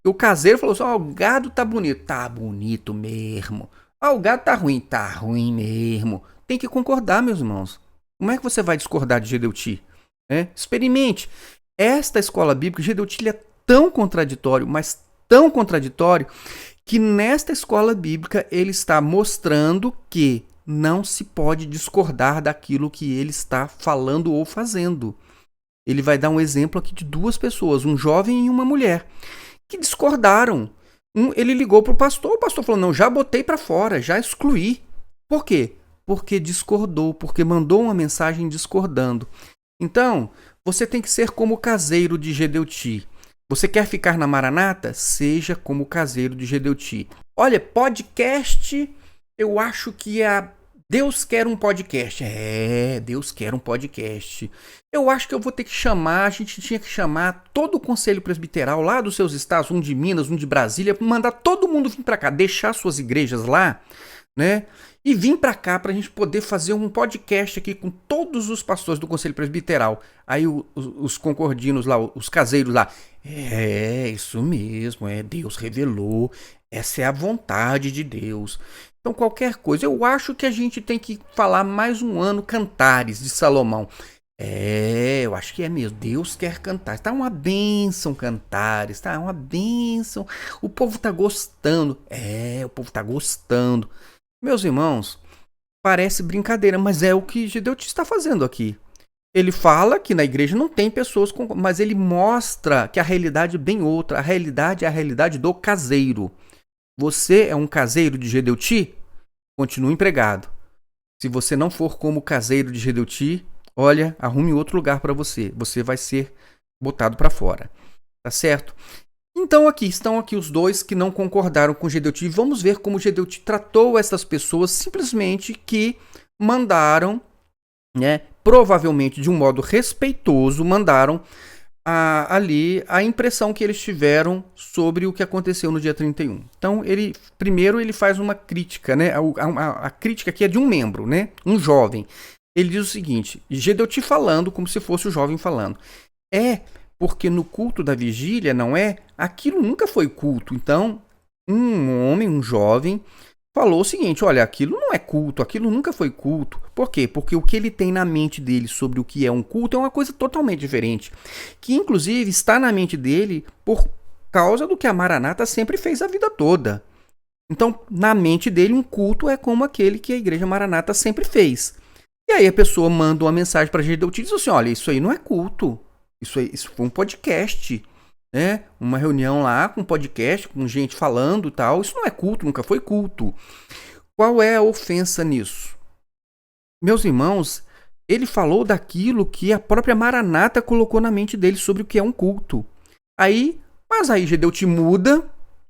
O caseiro falou assim: o gado tá bonito mesmo. O gado tá ruim mesmo. Tem que concordar, meus irmãos. Como é que você vai discordar de Gedeuti? Experimente. Esta escola bíblica, Gedeuti é tão contraditório, mas tão contraditório, que nesta escola bíblica ele está mostrando que não se pode discordar daquilo que ele está falando ou fazendo. Ele vai dar um exemplo aqui de duas pessoas, um jovem e uma mulher, que discordaram. Ele ligou para o pastor falou: não, já botei para fora, já excluí. Por quê? Porque discordou, porque mandou uma mensagem discordando. Então, você tem que ser como o caseiro de Gedeuti. Você quer ficar na Maranata? Seja como o caseiro de Gedeuti. Olha, podcast, eu acho que Deus quer um podcast. Deus quer um podcast. Eu acho que eu vou ter que chamar, a gente tinha que chamar todo o conselho presbiteral lá dos seus estados, um de Minas, um de Brasília, mandar todo mundo vir para cá, deixar suas igrejas lá, né? E vir para cá para a gente poder fazer um podcast aqui com todos os pastores do conselho presbiteral. Aí os concordinos lá, os caseiros lá: isso mesmo, Deus revelou, essa é a vontade de Deus. Então, qualquer coisa, eu acho que a gente tem que falar mais um ano Cantares de Salomão. Eu acho que é mesmo. Deus quer Cantares. Tá uma bênção Cantares, tá uma bênção. O povo tá gostando. O povo tá gostando. Meus irmãos, parece brincadeira, mas é o que Gedeuti está fazendo aqui. Ele fala que na igreja não tem pessoas com... mas ele mostra que a realidade é bem outra. A realidade é a realidade do caseiro. Você é um caseiro de Gedeuti? Continue empregado. Se você não for como caseiro de Gedeuti, olha, arrume outro lugar para você. Você vai ser botado para fora. Tá certo? Então estão aqui os dois que não concordaram com Gedeuti. Vamos ver como Gedeuti tratou essas pessoas simplesmente que mandaram, né, provavelmente de um modo respeitoso, mandaram ali a impressão que eles tiveram sobre o que aconteceu no dia 31. Então, primeiro ele faz uma crítica, né? A crítica aqui é de um membro, né? Um jovem. Ele diz o seguinte: Gedeuti falando como se fosse o jovem falando. Porque no culto da vigília, não é? Aquilo nunca foi culto. Então, um homem, um jovem, falou o seguinte: olha, aquilo não é culto, aquilo nunca foi culto. Por quê? Porque o que ele tem na mente dele sobre o que é um culto é uma coisa totalmente diferente. Que, inclusive, está na mente dele por causa do que a Maranata sempre fez a vida toda. Então, na mente dele, um culto é como aquele que a Igreja Maranata sempre fez. E aí a pessoa manda uma mensagem para Gedeuti e diz assim: olha, isso aí não é culto. Isso foi um podcast, né? Uma reunião lá com podcast, com gente falando e tal. Isso não é culto, nunca foi culto. Qual é a ofensa nisso? Meus irmãos, ele falou daquilo que a própria Maranata colocou na mente dele sobre o que é um culto. Mas aí Gedeuti muda,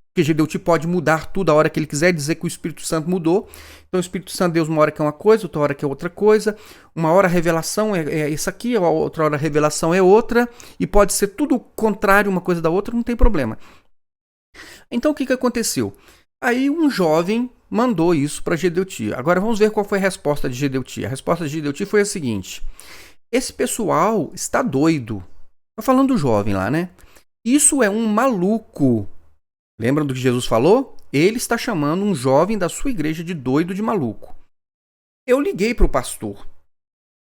porque Gedeuti pode mudar tudo a hora que ele quiser, dizer que o Espírito Santo mudou. Então o Espírito Santo, Deus, uma hora que é uma coisa, outra hora que é outra coisa. Uma hora a revelação é isso aqui, outra hora a revelação é outra. E pode ser tudo contrário uma coisa da outra, não tem problema. Então o que aconteceu? Aí um jovem mandou isso para Gedeuti. Agora vamos ver qual foi a resposta de Gedeuti. A resposta de Gedeuti foi a seguinte: esse pessoal está doido. Tá falando do jovem lá, né? Isso é um maluco. Lembra do que Jesus falou? Ele está chamando um jovem da sua igreja de doido, de maluco. Eu liguei para o pastor.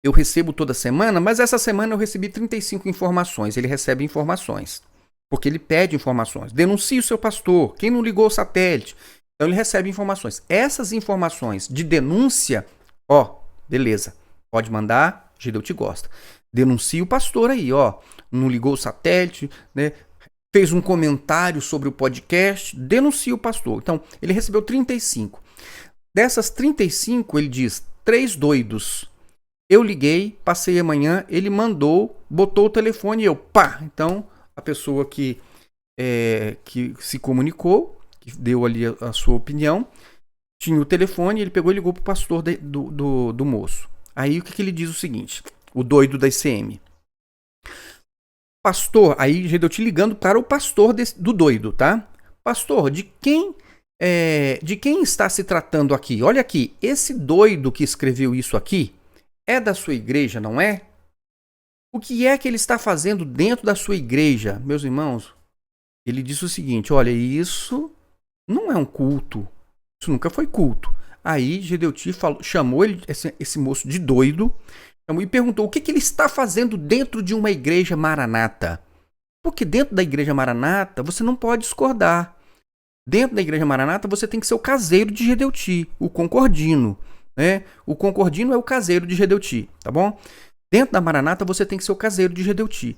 Eu recebo toda semana, mas essa semana eu recebi 35 informações. Ele recebe informações, porque ele pede informações. Denuncie o seu pastor. Quem não ligou o satélite? Então ele recebe informações. Essas informações de denúncia, beleza. Pode mandar, Gedeuti gosta. Denuncie o pastor aí, não ligou o satélite, né? Fez um comentário sobre o podcast, denuncia o pastor. Então, ele recebeu 35. Dessas 35, ele diz, 3 doidos. Eu liguei, passei amanhã, ele mandou, botou o telefone e eu, pá! Então, a pessoa que se comunicou, que deu ali a sua opinião, tinha o telefone, ele pegou e ligou pro pastor do moço. Aí, o que ele diz o seguinte, o doido da ICM. Pastor, aí Gedeuti ligando para o pastor do doido, tá? Pastor, de quem está se tratando aqui? Olha aqui, esse doido que escreveu isso aqui é da sua igreja, não é? O que é que ele está fazendo dentro da sua igreja? Meus irmãos, ele disse o seguinte, olha, isso não é um culto, isso nunca foi culto. Aí Gedeuti chamou esse moço de doido, e perguntou o que ele está fazendo dentro de uma igreja maranata. Porque dentro da igreja maranata você não pode discordar. Dentro da igreja maranata você tem que ser o caseiro de Gedeuti, o concordino. Né? O concordino é o caseiro de Gedeuti, tá bom? Dentro da maranata você tem que ser o caseiro de Gedeuti.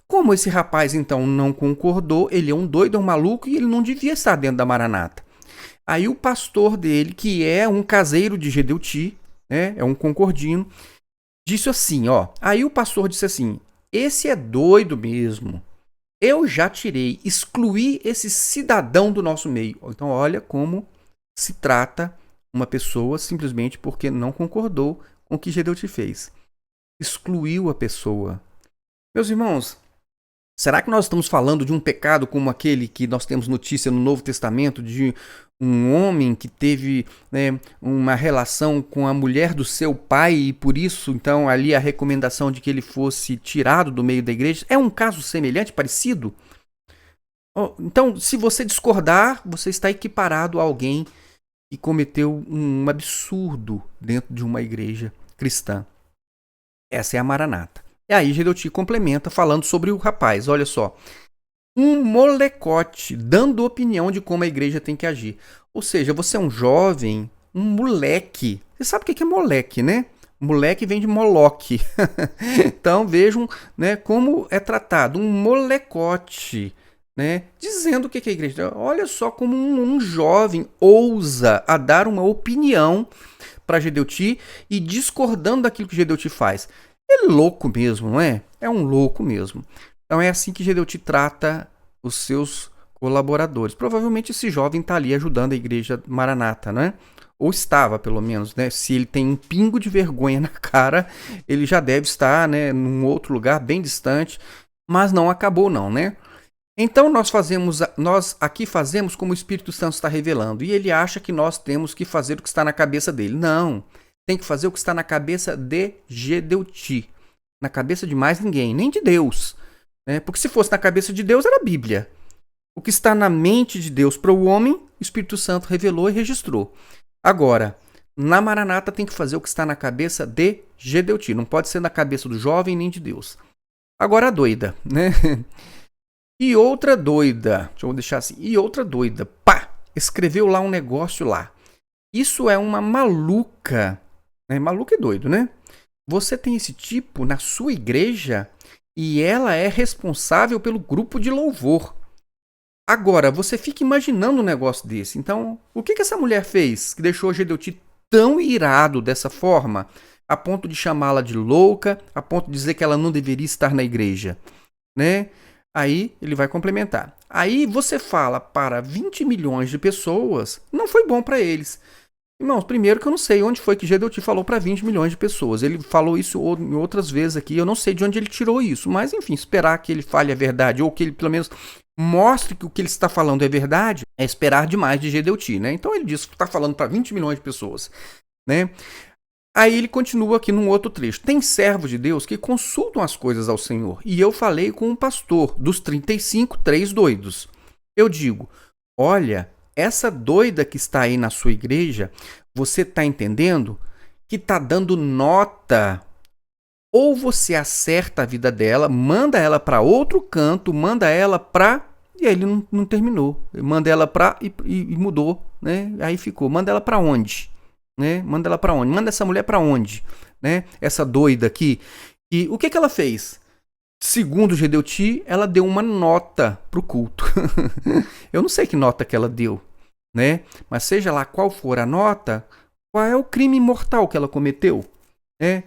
Como esse rapaz então não concordou, ele é um doido, é um maluco e ele não devia estar dentro da maranata. Aí o pastor dele, que é um caseiro de Gedeuti, né? É um concordino, disse assim, aí o pastor disse assim, esse é doido mesmo, eu já excluí esse cidadão do nosso meio. Então olha como se trata uma pessoa simplesmente porque não concordou com o que Gedeuti fez. Excluiu a pessoa. Meus irmãos, será que nós estamos falando de um pecado como aquele que nós temos notícia no Novo Testamento, de um homem que teve uma relação com a mulher do seu pai e por isso, então, ali a recomendação de que ele fosse tirado do meio da igreja? É um caso semelhante, parecido? Então, se você discordar, você está equiparado a alguém que cometeu um absurdo dentro de uma igreja cristã. Essa é a Maranata. E aí Gedeuti complementa falando sobre o rapaz, olha só. Um molecote, dando opinião de como a igreja tem que agir. Ou seja, você é um jovem, um moleque. Você sabe o que é moleque, né? Moleque vem de Moloque. Então vejam, né, como é tratado. Um molecote, né, dizendo o que é a igreja. Olha só como um jovem ousa a dar uma opinião para Gedeuti e discordando daquilo que Gedeuti faz. É louco mesmo, não é? É um louco mesmo. Então é assim que Gedeuti trata os seus colaboradores. Provavelmente esse jovem está ali ajudando a igreja Maranata, né? Ou estava, pelo menos, né? Se ele tem um pingo de vergonha na cara, ele já deve estar, né, num outro lugar bem distante, mas não acabou não, né? Então nós aqui fazemos como o Espírito Santo está revelando, e ele acha que nós temos que fazer o que está na cabeça dele. Não, tem que fazer o que está na cabeça de Gedeuti, na cabeça de mais ninguém, nem de Deus. Porque se fosse na cabeça de Deus, era a Bíblia. O que está na mente de Deus para o homem, o Espírito Santo revelou e registrou. Agora, na Maranata tem que fazer o que está na cabeça de Gedeuti. Não pode ser na cabeça do jovem nem de Deus. Agora a doida, né? E outra doida, deixa eu deixar assim, e outra doida, escreveu lá um negócio lá. Isso é uma maluca, né? Maluca é doido, né? Você tem esse tipo na sua igreja e ela é responsável pelo grupo de louvor. Agora, você fica imaginando um negócio desse. Então, o que essa mulher fez que deixou Gedeuti tão irado dessa forma, a ponto de chamá-la de louca, a ponto de dizer que ela não deveria estar na igreja, né? Aí ele vai complementar. Aí você fala para 20 milhões de pessoas, não foi bom para eles. Irmãos, primeiro que eu não sei onde foi que Gedeuti falou para 20 milhões de pessoas. Ele falou isso em outras vezes aqui, eu não sei de onde ele tirou isso. Mas, enfim, esperar que ele fale a verdade, ou que ele, pelo menos, mostre que o que ele está falando é verdade, é esperar demais de Gedeuti, né? Então ele diz que está falando para 20 milhões de pessoas, né? Aí ele continua aqui num outro trecho. Tem servos de Deus que consultam as coisas ao Senhor. E eu falei com um pastor, dos 35, 3 doidos. Eu digo, olha, essa doida que está aí na sua igreja, você está entendendo que está dando nota. Ou você acerta a vida dela, manda ela para outro canto, manda ela para... E aí ele não terminou. Manda ela para e mudou, né? Aí ficou. Manda ela para onde? Né? Manda ela para onde? Manda essa mulher para onde? Né? Essa doida aqui. E o que ela fez? Segundo Gedeuti, ela deu uma nota pro culto. Eu não sei que nota que ela deu, né? Mas seja lá qual for a nota, qual é o crime mortal que ela cometeu?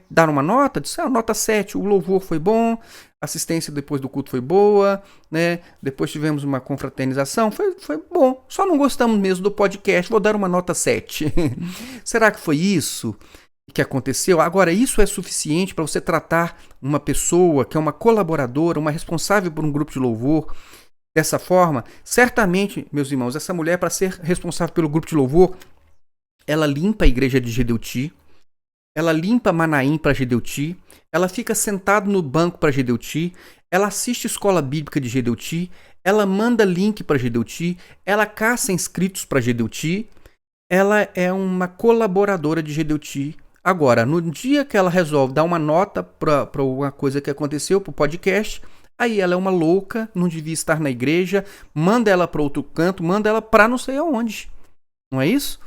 Dar uma nota, disse, nota 7, o louvor foi bom, a assistência depois do culto foi boa, né? Depois tivemos uma confraternização, foi bom, só não gostamos mesmo do podcast, vou dar uma nota 7. Será que foi isso que aconteceu? Agora, isso é suficiente para você tratar uma pessoa que é uma colaboradora, uma responsável por um grupo de louvor, dessa forma? Certamente, meus irmãos, essa mulher, para ser responsável pelo grupo de louvor, ela limpa a igreja de Gedeuti, ela limpa Manaim para Gedeuti, ela fica sentada no banco para Gedeuti, ela assiste escola bíblica de Gedeuti, ela manda link para Gedeuti, ela caça inscritos para Gedeuti, ela é uma colaboradora de Gedeuti. Agora, no dia que ela resolve dar uma nota para uma coisa que aconteceu, para o podcast, aí ela é uma louca, não devia estar na igreja, manda ela para outro canto, manda ela para não sei aonde. Não é isso?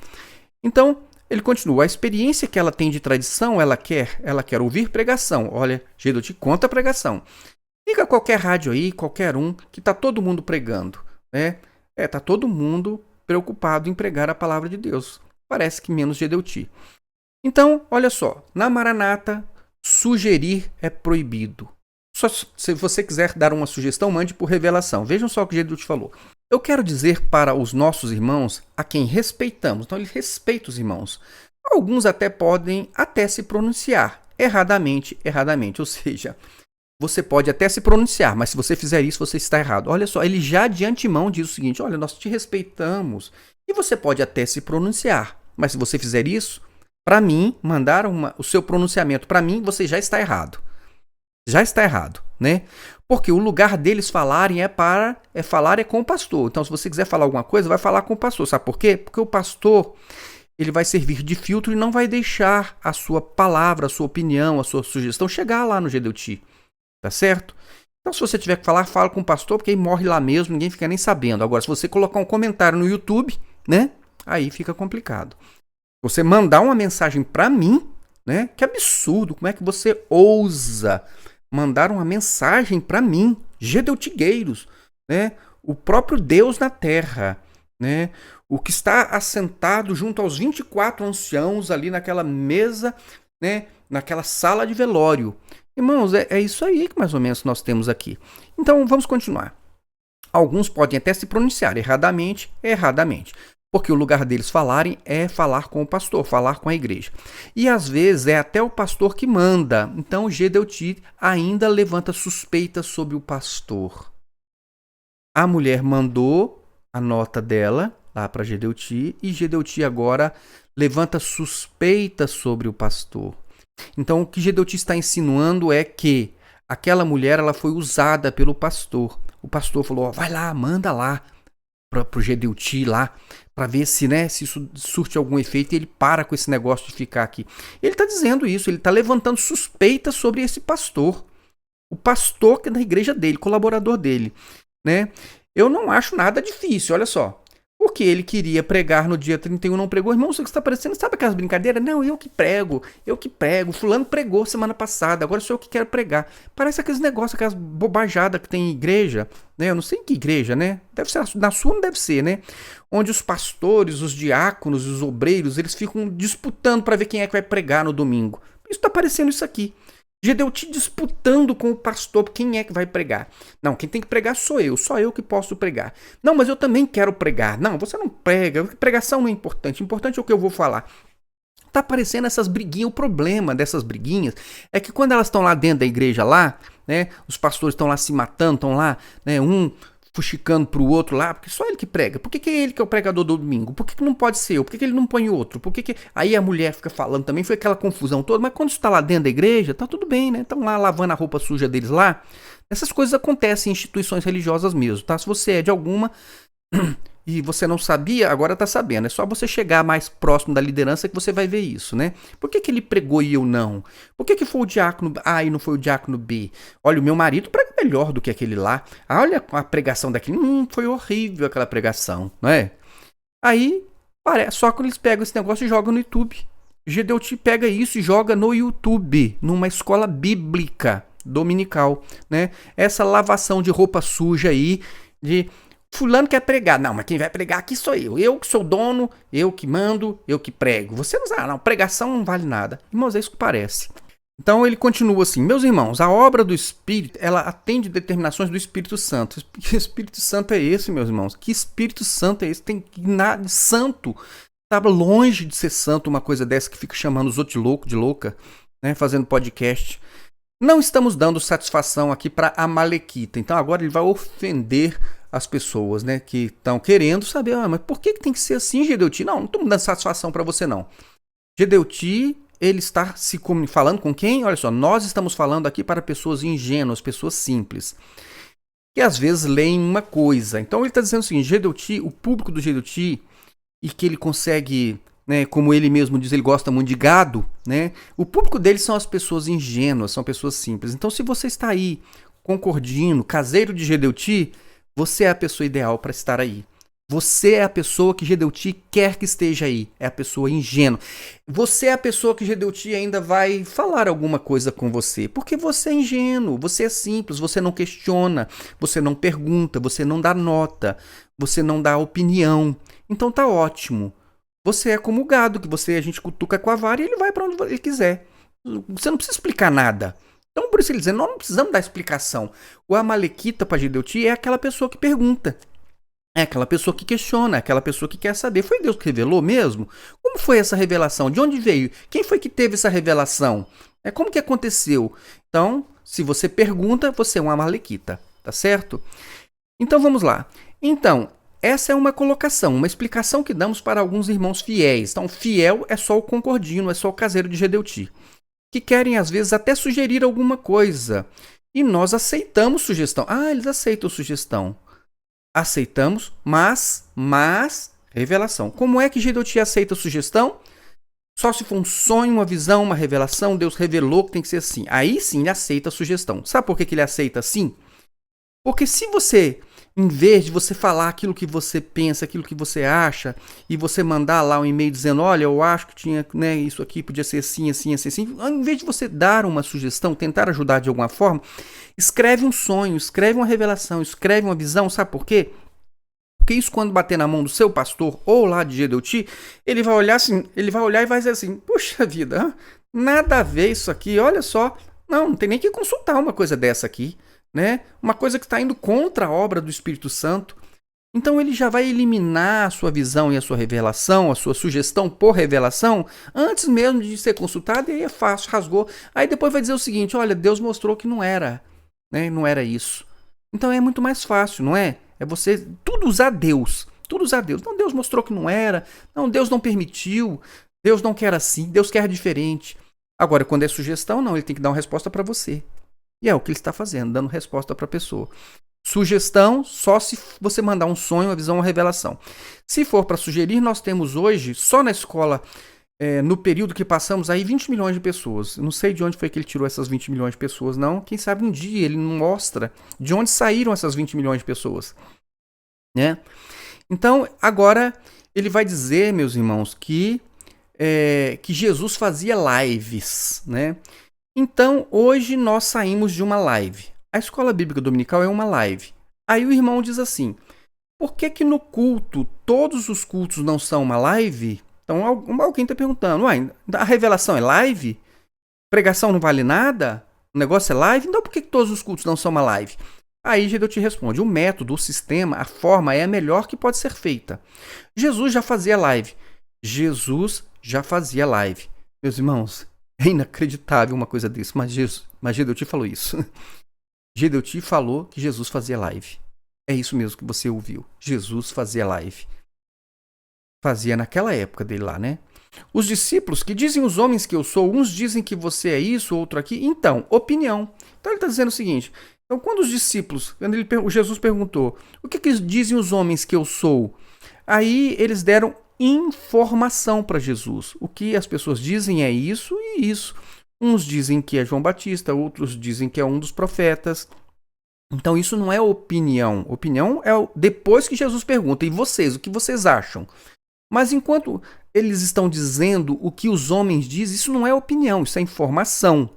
Então, ele continua, a experiência que ela tem de tradição, ela quer ouvir pregação. Olha, Gedeuti conta a pregação. Liga qualquer rádio aí, qualquer um, que está todo mundo pregando, né? Tá todo mundo preocupado em pregar a palavra de Deus. Parece que menos Gedeuti. Então, olha só, na Maranata, sugerir é proibido. Só se você quiser dar uma sugestão, mande por revelação. Vejam só o que Gedeuti falou. Eu quero dizer para os nossos irmãos, a quem respeitamos, então ele respeita os irmãos. Alguns até podem se pronunciar erradamente, ou seja, você pode até se pronunciar, mas se você fizer isso, você está errado. Olha só, ele já de antemão diz o seguinte, olha, nós te respeitamos e você pode até se pronunciar, mas se você fizer isso, para mim, mandar o seu pronunciamento para mim, você já está errado. Já está errado, né? Porque o lugar deles falarem falar com o pastor. Então, se você quiser falar alguma coisa, vai falar com o pastor. Sabe por quê? Porque o pastor, ele vai servir de filtro e não vai deixar a sua palavra, a sua opinião, a sua sugestão chegar lá no Gedeuti. Tá certo? Então, se você tiver que falar, fala com o pastor, porque aí morre lá mesmo, ninguém fica nem sabendo. Agora, se você colocar um comentário no YouTube, né? Aí fica complicado. Você mandar uma mensagem para mim, né? Que absurdo, como é que você ousa mandar uma mensagem para mim, Gedeutigueiros, né? O próprio Deus na terra, né? O que está assentado junto aos 24 anciãos ali naquela mesa, né? Naquela sala de velório. Irmãos, é isso aí que mais ou menos nós temos aqui. Então, vamos continuar. Alguns podem até se pronunciar erradamente, porque o lugar deles falarem é falar com o pastor, falar com a igreja. E às vezes é até o pastor que manda. Então Gedeuti ainda levanta suspeitas sobre o pastor. A mulher mandou a nota dela lá para Gedeuti e Gedeuti agora levanta suspeitas sobre o pastor. Então o que Gedeuti está insinuando é que aquela mulher ela foi usada pelo pastor. O pastor falou, vai lá, manda lá para o Gedeuti lá, para ver se isso surte algum efeito e ele para com esse negócio de ficar aqui. Ele está dizendo isso, ele está levantando suspeitas sobre esse pastor. O pastor que é da igreja dele, colaborador dele. Né? Eu não acho nada difícil, olha só. Porque ele queria pregar no dia 31, não pregou. Irmão, isso que está parecendo, sabe aquelas brincadeiras? Não, eu que prego. Fulano pregou semana passada, agora sou eu que quero pregar. Parece aqueles negócios, aquelas bobajadas que tem em igreja, né? Eu não sei em que igreja, né? Deve ser, na sua não deve ser, né? Onde os pastores, os diáconos, os obreiros, eles ficam disputando para ver quem é que vai pregar no domingo. Isso está parecendo isso aqui. Gedeuti disputando com o pastor quem é que vai pregar. Não, quem tem que pregar sou eu, só eu que posso pregar. Não, mas eu também quero pregar. Não, você não prega, pregação não é importante, importante é o que eu vou falar. Tá aparecendo essas briguinhas, o problema dessas briguinhas é que quando elas estão lá dentro da igreja lá, né, os pastores estão lá se matando, estão lá, né, um fuxicando pro outro lá, porque só ele que prega. Por que é ele que é o pregador do domingo? Por que não pode ser eu? Por que ele não põe outro? Por que... Aí a mulher fica falando também, foi aquela confusão toda, mas quando está lá dentro da igreja, tá tudo bem, né? Estão lá lavando a roupa suja deles lá. Essas coisas acontecem em instituições religiosas mesmo, tá? Se você é de alguma e você não sabia, agora tá sabendo. É só você chegar mais próximo da liderança que você vai ver isso, né? Por que ele pregou e eu não? Por que foi o diácono A e não foi o diácono B? Olha, o meu marido prega melhor do que aquele lá. Ah, olha a pregação daquele. Foi horrível aquela pregação, não é? Aí, parece, só que eles pegam esse negócio e jogam no YouTube. Gedeuti pega isso e joga no YouTube, numa escola bíblica dominical, né? Essa lavação de roupa suja aí, de fulano quer pregar. Não, mas quem vai pregar aqui sou eu. Eu que sou dono, eu que mando, eu que prego. Você não sabe, não. Pregação não vale nada. Irmãos, é isso que parece. Então ele continua assim: meus irmãos, a obra do Espírito, ela atende determinações do Espírito Santo. Que Espírito Santo é esse, meus irmãos? Que Espírito Santo é esse? Tem nada santo. Estava longe de ser santo uma coisa dessa que fica chamando os outros loucos de louca, né? Fazendo podcast. Não estamos dando satisfação aqui para Amalequita. Então agora ele vai ofender as pessoas, né, que estão querendo saber, mas por que tem que ser assim, Gedeuti? Não estou dando satisfação para você, não. Gedeuti, ele está se falando com quem? Olha só, nós estamos falando aqui para pessoas ingênuas, pessoas simples, que às vezes leem uma coisa. Então ele está dizendo o seguinte: Gedeuti, o público do Gedeuti, e que ele consegue, né, como ele mesmo diz, ele gosta muito de gado, né? O público dele são as pessoas ingênuas, são pessoas simples. Então se você está aí, concordino, caseiro de Gedeuti, você é a pessoa ideal para estar aí. Você é a pessoa que Gedeuti quer que esteja aí. É a pessoa ingênua. Você é a pessoa que Gedeuti ainda vai falar alguma coisa com você. Porque você é ingênuo, você é simples, você não questiona, você não pergunta, você não dá nota, você não dá opinião. Então tá ótimo. Você é como o gado, que a gente cutuca com a vara e ele vai para onde ele quiser. Você não precisa explicar nada. Então, por isso ele diz, nós não precisamos dar explicação. O Amalequita para Gedeuti é aquela pessoa que pergunta. É aquela pessoa que questiona, é aquela pessoa que quer saber. Foi Deus que revelou mesmo? Como foi essa revelação? De onde veio? Quem foi que teve essa revelação? Como que aconteceu? Então, se você pergunta, você é um Amalequita, tá certo? Então, vamos lá. Então, essa é uma colocação, uma explicação que damos para alguns irmãos fiéis. Então, fiel é só o concordino, é só o caseiro de Gedeuti, que querem, às vezes, até sugerir alguma coisa. E nós aceitamos sugestão. Ah, eles aceitam sugestão. Aceitamos, mas revelação. Como é que Gedeuti aceita sugestão? Só se for um sonho, uma visão, uma revelação, Deus revelou que tem que ser assim. Aí sim ele aceita a sugestão. Sabe por que ele aceita assim? Porque se você, em vez de você falar aquilo que você pensa, aquilo que você acha, e você mandar lá um e-mail dizendo, olha, eu acho que tinha, né, isso aqui podia ser assim, assim, assim, assim, em vez de você dar uma sugestão, tentar ajudar de alguma forma, escreve um sonho, escreve uma revelação, escreve uma visão, sabe por quê? Porque isso, quando bater na mão do seu pastor ou lá de Gedeuti, ele vai olhar assim, ele vai olhar e vai dizer assim, puxa vida, nada a ver isso aqui, olha só, não tem nem que consultar uma coisa dessa aqui, né? Uma coisa que está indo contra a obra do Espírito Santo. Então ele já vai eliminar a sua visão e a sua revelação, a sua sugestão por revelação, antes mesmo de ser consultado, e aí é fácil, rasgou. Aí depois vai dizer o seguinte, olha, Deus mostrou que não era, né? Não era isso. Então é muito mais fácil, não é? É você tudo usar Deus. Tudo usar Deus. Não, Deus mostrou que não era. Não, Deus não permitiu. Deus não quer assim. Deus quer diferente. Agora, quando é sugestão, não. Ele tem que dar uma resposta para você. E é o que ele está fazendo, dando resposta para a pessoa. Sugestão, só se você mandar um sonho, uma visão, uma revelação. Se for para sugerir, nós temos hoje, só na escola, no período que passamos aí, 20 milhões de pessoas. Não sei de onde foi que ele tirou essas 20 milhões de pessoas, não. Quem sabe um dia ele não mostra de onde saíram essas 20 milhões de pessoas, né? Então, agora ele vai dizer, meus irmãos, que Jesus fazia lives, né? Então, hoje nós saímos de uma live. A escola bíblica dominical é uma live. Aí o irmão diz assim: por que que no culto, todos os cultos não são uma live? Então, alguém está perguntando: uai, a revelação é live? Pregação não vale nada? O negócio é live? Então, por que que todos os cultos não são uma live? Aí Gedeu te responde: o método, o sistema, a forma é a melhor que pode ser feita. Jesus já fazia live. Jesus já fazia live. Meus irmãos, é inacreditável uma coisa desse, mas Gedeu te falou isso. Gedeu te falou que Jesus fazia live. É isso mesmo que você ouviu. Jesus fazia live. Fazia naquela época dele lá, né? Os discípulos, que dizem os homens que eu sou, uns dizem que você é isso, outro aqui. Então, opinião. Então ele está dizendo o seguinte: então, quando os discípulos, Jesus perguntou, o que dizem os homens que eu sou? Aí eles deram informação para Jesus. O que as pessoas dizem é isso e isso. Uns dizem que é João Batista, outros dizem que é um dos profetas. Então isso não é opinião. Opinião é depois que Jesus pergunta: e vocês, o que vocês acham? Mas enquanto eles estão dizendo o que os homens dizem, isso não é opinião, isso é informação.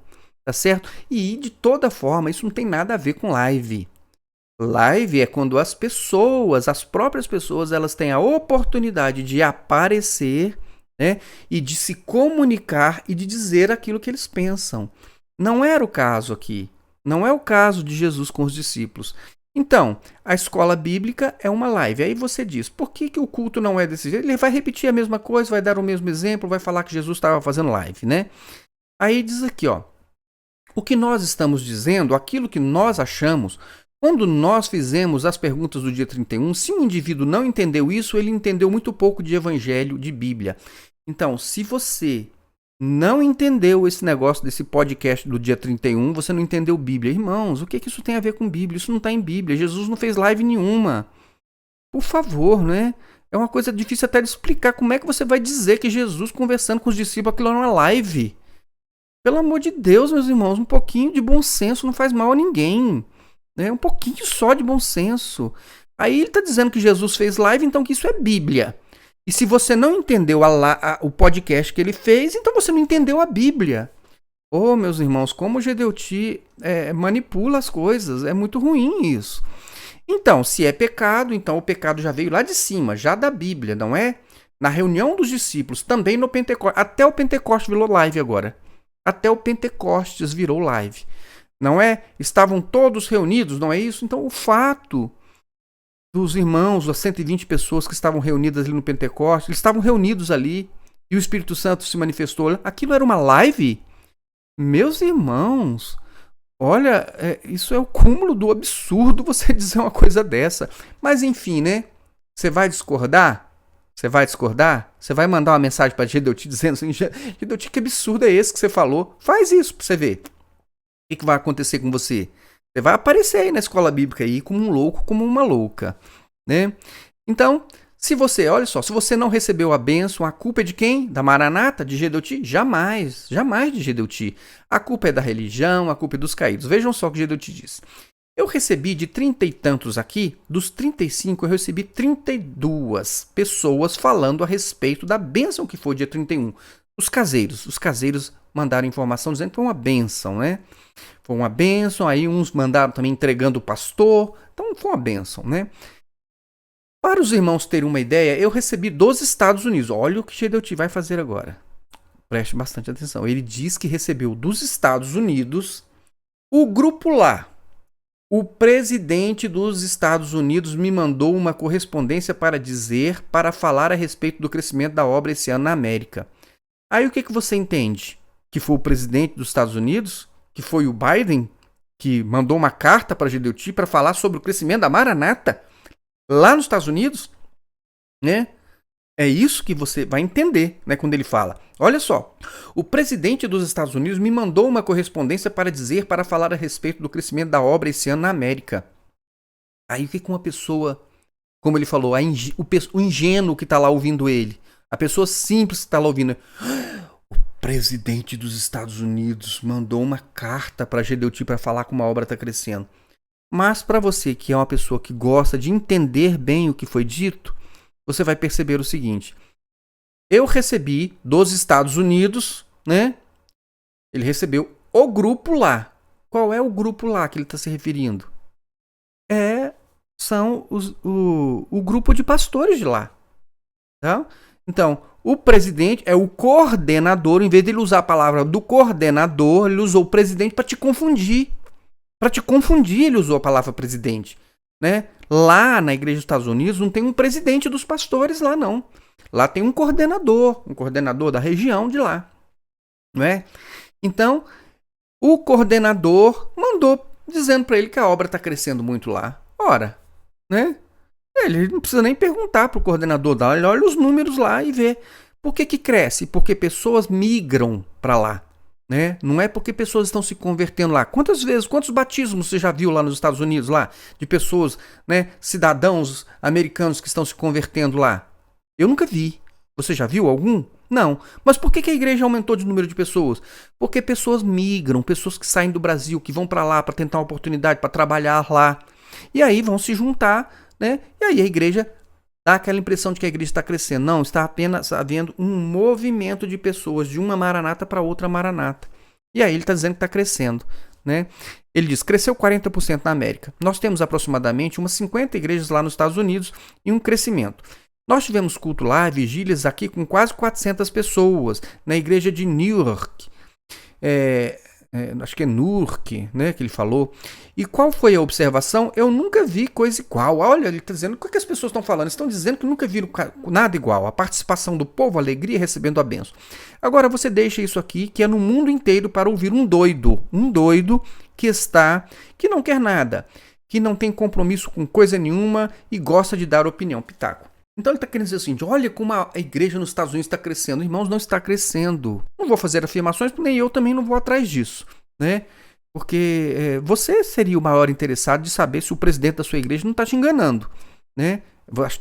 Tá certo? E de toda forma, isso não tem nada a ver com live. Live é quando as pessoas, as próprias pessoas, elas têm a oportunidade de aparecer, né, e de se comunicar e de dizer aquilo que eles pensam. Não era o caso aqui. Não é o caso de Jesus com os discípulos. Então, a escola bíblica é uma live. Aí você diz: por que o culto não é desse jeito? Ele vai repetir a mesma coisa, vai dar o mesmo exemplo, vai falar que Jesus estava fazendo live, né? Aí diz aqui, ó: o que nós estamos dizendo, aquilo que nós achamos, quando nós fizemos as perguntas do dia 31, se um indivíduo não entendeu isso, ele entendeu muito pouco de evangelho, de Bíblia. Então, se você não entendeu esse negócio desse podcast do dia 31, você não entendeu Bíblia. Irmãos, o que isso tem a ver com Bíblia? Isso não está em Bíblia. Jesus não fez live nenhuma. Por favor, né? É uma coisa difícil até de explicar. Como é que você vai dizer que Jesus conversando com os discípulos, aquilo era uma live? Pelo amor de Deus, meus irmãos, um pouquinho de bom senso não faz mal a ninguém. Né? Um pouquinho só de bom senso. Aí ele está dizendo que Jesus fez live, então que isso é Bíblia. E se você não entendeu o podcast que ele fez, então você não entendeu a Bíblia. Oh, meus irmãos, como o Gedeu te manipula as coisas. É muito ruim isso. Então, se é pecado, então o pecado já veio lá de cima, já da Bíblia, não é? Na reunião dos discípulos, também no Pentecostes. Até o Pentecostes virou live agora. Até o Pentecostes virou live. Não é? Estavam todos reunidos, não é isso? Então, o fato dos irmãos, as 120 pessoas que estavam reunidas ali no Pentecostes, eles estavam reunidos ali e o Espírito Santo se manifestou. Aquilo era uma live? Meus irmãos, olha, isso é o cúmulo do absurdo você dizer uma coisa dessa. Mas enfim, né? Você vai discordar? Você vai discordar? Você vai mandar uma mensagem para Gedeuti dizendo assim: Gedeuti, que absurdo é esse que você falou? Faz isso para você ver. O que vai acontecer com você? Você vai aparecer aí na escola bíblica aí como um louco, como uma louca, né? Então, se você, olha só, se você não recebeu a bênção, a culpa é de quem? Da Maranata, de Gedeuti? Jamais, jamais de Gedeuti. A culpa é da religião, a culpa é dos caídos. Vejam só o que Gedeuti diz. Eu recebi de 30 e tantos aqui, dos 35 eu recebi 32 pessoas falando a respeito da bênção que foi dia 31. Os caseiros mandaram informação dizendo que foi uma bênção, né? Foi uma bênção, aí uns mandaram também entregando o pastor, então foi uma bênção, né? Para os irmãos terem uma ideia, eu recebi dos Estados Unidos. Olha o que Gedeuti vai fazer agora. Preste bastante atenção. Ele diz que recebeu dos Estados Unidos o grupo lá. O presidente dos Estados Unidos me mandou uma correspondência para falar a respeito do crescimento da obra esse ano na América. Aí o que você entende? Que foi o presidente dos Estados Unidos? Que foi o Biden? Que mandou uma carta para Gedeuti para falar sobre o crescimento da Maranata? Lá nos Estados Unidos? Né? É isso que você vai entender, né, quando ele fala. Olha só, o presidente dos Estados Unidos me mandou uma correspondência para falar a respeito do crescimento da obra esse ano na América. Aí o que uma pessoa, como ele falou, o ingênuo que está lá ouvindo ele, a pessoa simples que está lá ouvindo, o presidente dos Estados Unidos mandou uma carta para Gedeuti para falar como a obra está crescendo. Mas para você que é uma pessoa que gosta de entender bem o que foi dito, você vai perceber o seguinte: eu recebi dos Estados Unidos, né? Ele recebeu o grupo lá. Qual é o grupo lá que ele está se referindo? São o grupo de pastores de lá. Tá? Então, o presidente é o coordenador. Em vez de ele usar a palavra do coordenador, ele usou o presidente para te confundir. Para te confundir, ele usou a palavra presidente. Né? Lá na Igreja dos Estados Unidos não tem um presidente dos pastores lá, não. Lá tem um coordenador da região de lá. Não é? Então, o coordenador mandou dizendo para ele que a obra está crescendo muito lá. Ora, né? Ele não precisa nem perguntar para o coordenador lá, ele olha os números lá e vê. Por que cresce? Porque pessoas migram para lá. Né? Não é porque pessoas estão se convertendo lá. Quantos batismos você já viu lá nos Estados Unidos, lá, de pessoas, né, cidadãos americanos que estão se convertendo lá? Eu nunca vi. Você já viu algum? Não. Mas por que a igreja aumentou de número de pessoas? Porque pessoas migram, pessoas que saem do Brasil, que vão para lá para tentar uma oportunidade, para trabalhar lá. E aí vão se juntar, né? E aí a igreja dá aquela impressão de que a igreja está crescendo. Não, está apenas havendo um movimento de pessoas de uma maranata para outra maranata. E aí ele está dizendo que está crescendo. Né? Ele diz, cresceu 40% na América. Nós temos aproximadamente umas 50 igrejas lá nos Estados Unidos e um crescimento. Nós tivemos culto lá, vigílias aqui com quase 400 pessoas, na igreja de Newark. Acho que é Newark, né, que ele falou. E qual foi a observação? Eu nunca vi coisa igual. Olha, ele está dizendo, o que as pessoas estão falando? Estão dizendo que nunca viram nada igual. A participação do povo, a alegria, recebendo a bênção. Agora você deixa isso aqui, que é no mundo inteiro, para ouvir um doido que não quer nada, que não tem compromisso com coisa nenhuma e gosta de dar opinião, pitaco. Então ele está querendo dizer assim, olha como a igreja nos Estados Unidos está crescendo. Irmãos, não está crescendo. Não vou fazer afirmações, nem eu também não vou atrás disso, né? Porque você seria o maior interessado de saber se o presidente da sua igreja não está te enganando, né?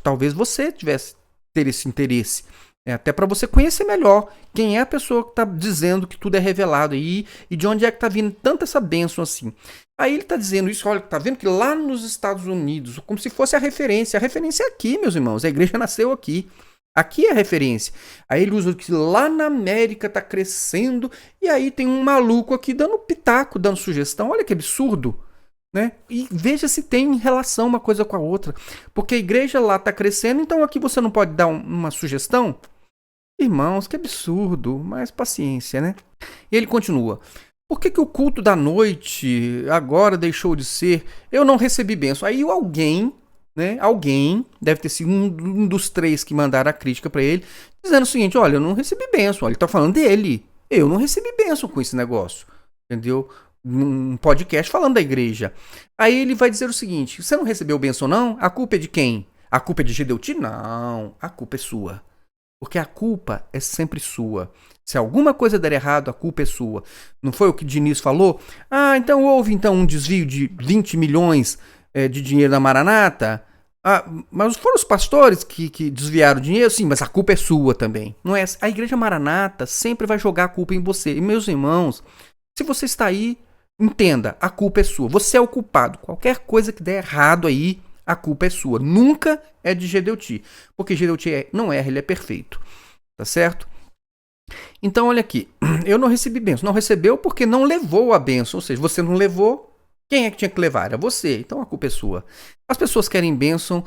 Talvez você tivesse ter esse interesse, até para você conhecer melhor quem é a pessoa que está dizendo que tudo é revelado aí e de onde é que está vindo tanta essa bênção assim. Aí ele está dizendo isso, olha, está vendo que lá nos Estados Unidos, como se fosse a referência é aqui, meus irmãos, a igreja nasceu aqui. Aqui é a referência. Aí ele usa que lá na América está crescendo e aí tem um maluco aqui dando pitaco, dando sugestão. Olha que absurdo, né? E veja se tem relação uma coisa com a outra. Porque a igreja lá está crescendo, então aqui você não pode dar uma sugestão? Irmãos, que absurdo, mas paciência, né? E ele continua. Por que o culto da noite agora deixou de ser? Eu não recebi bênção. Aí alguém, né? Alguém, deve ter sido um dos 3 que mandaram a crítica para ele, dizendo o seguinte, olha, eu não recebi bênção. Ele está falando dele. Eu não recebi bênção com esse negócio. Entendeu? Um podcast falando da igreja. Aí ele vai dizer o seguinte, você não recebeu bênção não? A culpa é de quem? A culpa é de Gedeuti? Não, a culpa é sua. Porque a culpa é sempre sua. Se alguma coisa der errado, a culpa é sua. Não foi o que Diniz falou? Então houve um desvio de 20 milhões de dinheiro da Maranata? Mas foram os pastores que desviaram o dinheiro? Sim, mas a culpa é sua também. Não é? A igreja Maranata sempre vai jogar a culpa em você. E meus irmãos, se você está aí, entenda, a culpa é sua. Você é o culpado. Qualquer coisa que der errado aí, a culpa é sua. Nunca é de Gedeuti. Porque Gedeuti não erra, ele é perfeito. Tá certo? Então, olha aqui. Eu não recebi bênção. Não recebeu porque não levou a bênção. Ou seja, você não levou. Quem é que tinha que levar? Era você. Então, a culpa é sua. As pessoas querem bênção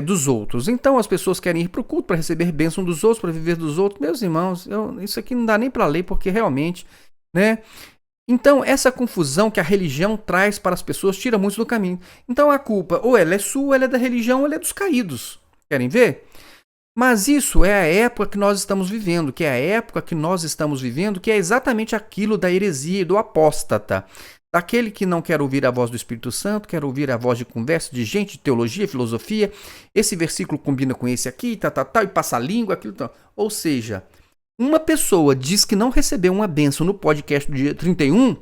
dos outros. Então, as pessoas querem ir para o culto para receber bênção dos outros, para viver dos outros. Meus irmãos, isso aqui não dá nem para ler porque realmente, né? Então, essa confusão que a religião traz para as pessoas tira muitos do caminho. Então, a culpa ou ela é sua, ou ela é da religião, ou ela é dos caídos. Querem ver? Mas isso é a época que nós estamos vivendo, que é exatamente aquilo da heresia e do apóstata. Daquele que não quer ouvir a voz do Espírito Santo, quer ouvir a voz de conversa de gente, de teologia, filosofia. Esse versículo combina com esse aqui, e passa a língua, aquilo. Ou seja, uma pessoa diz que não recebeu uma bênção no podcast do dia 31,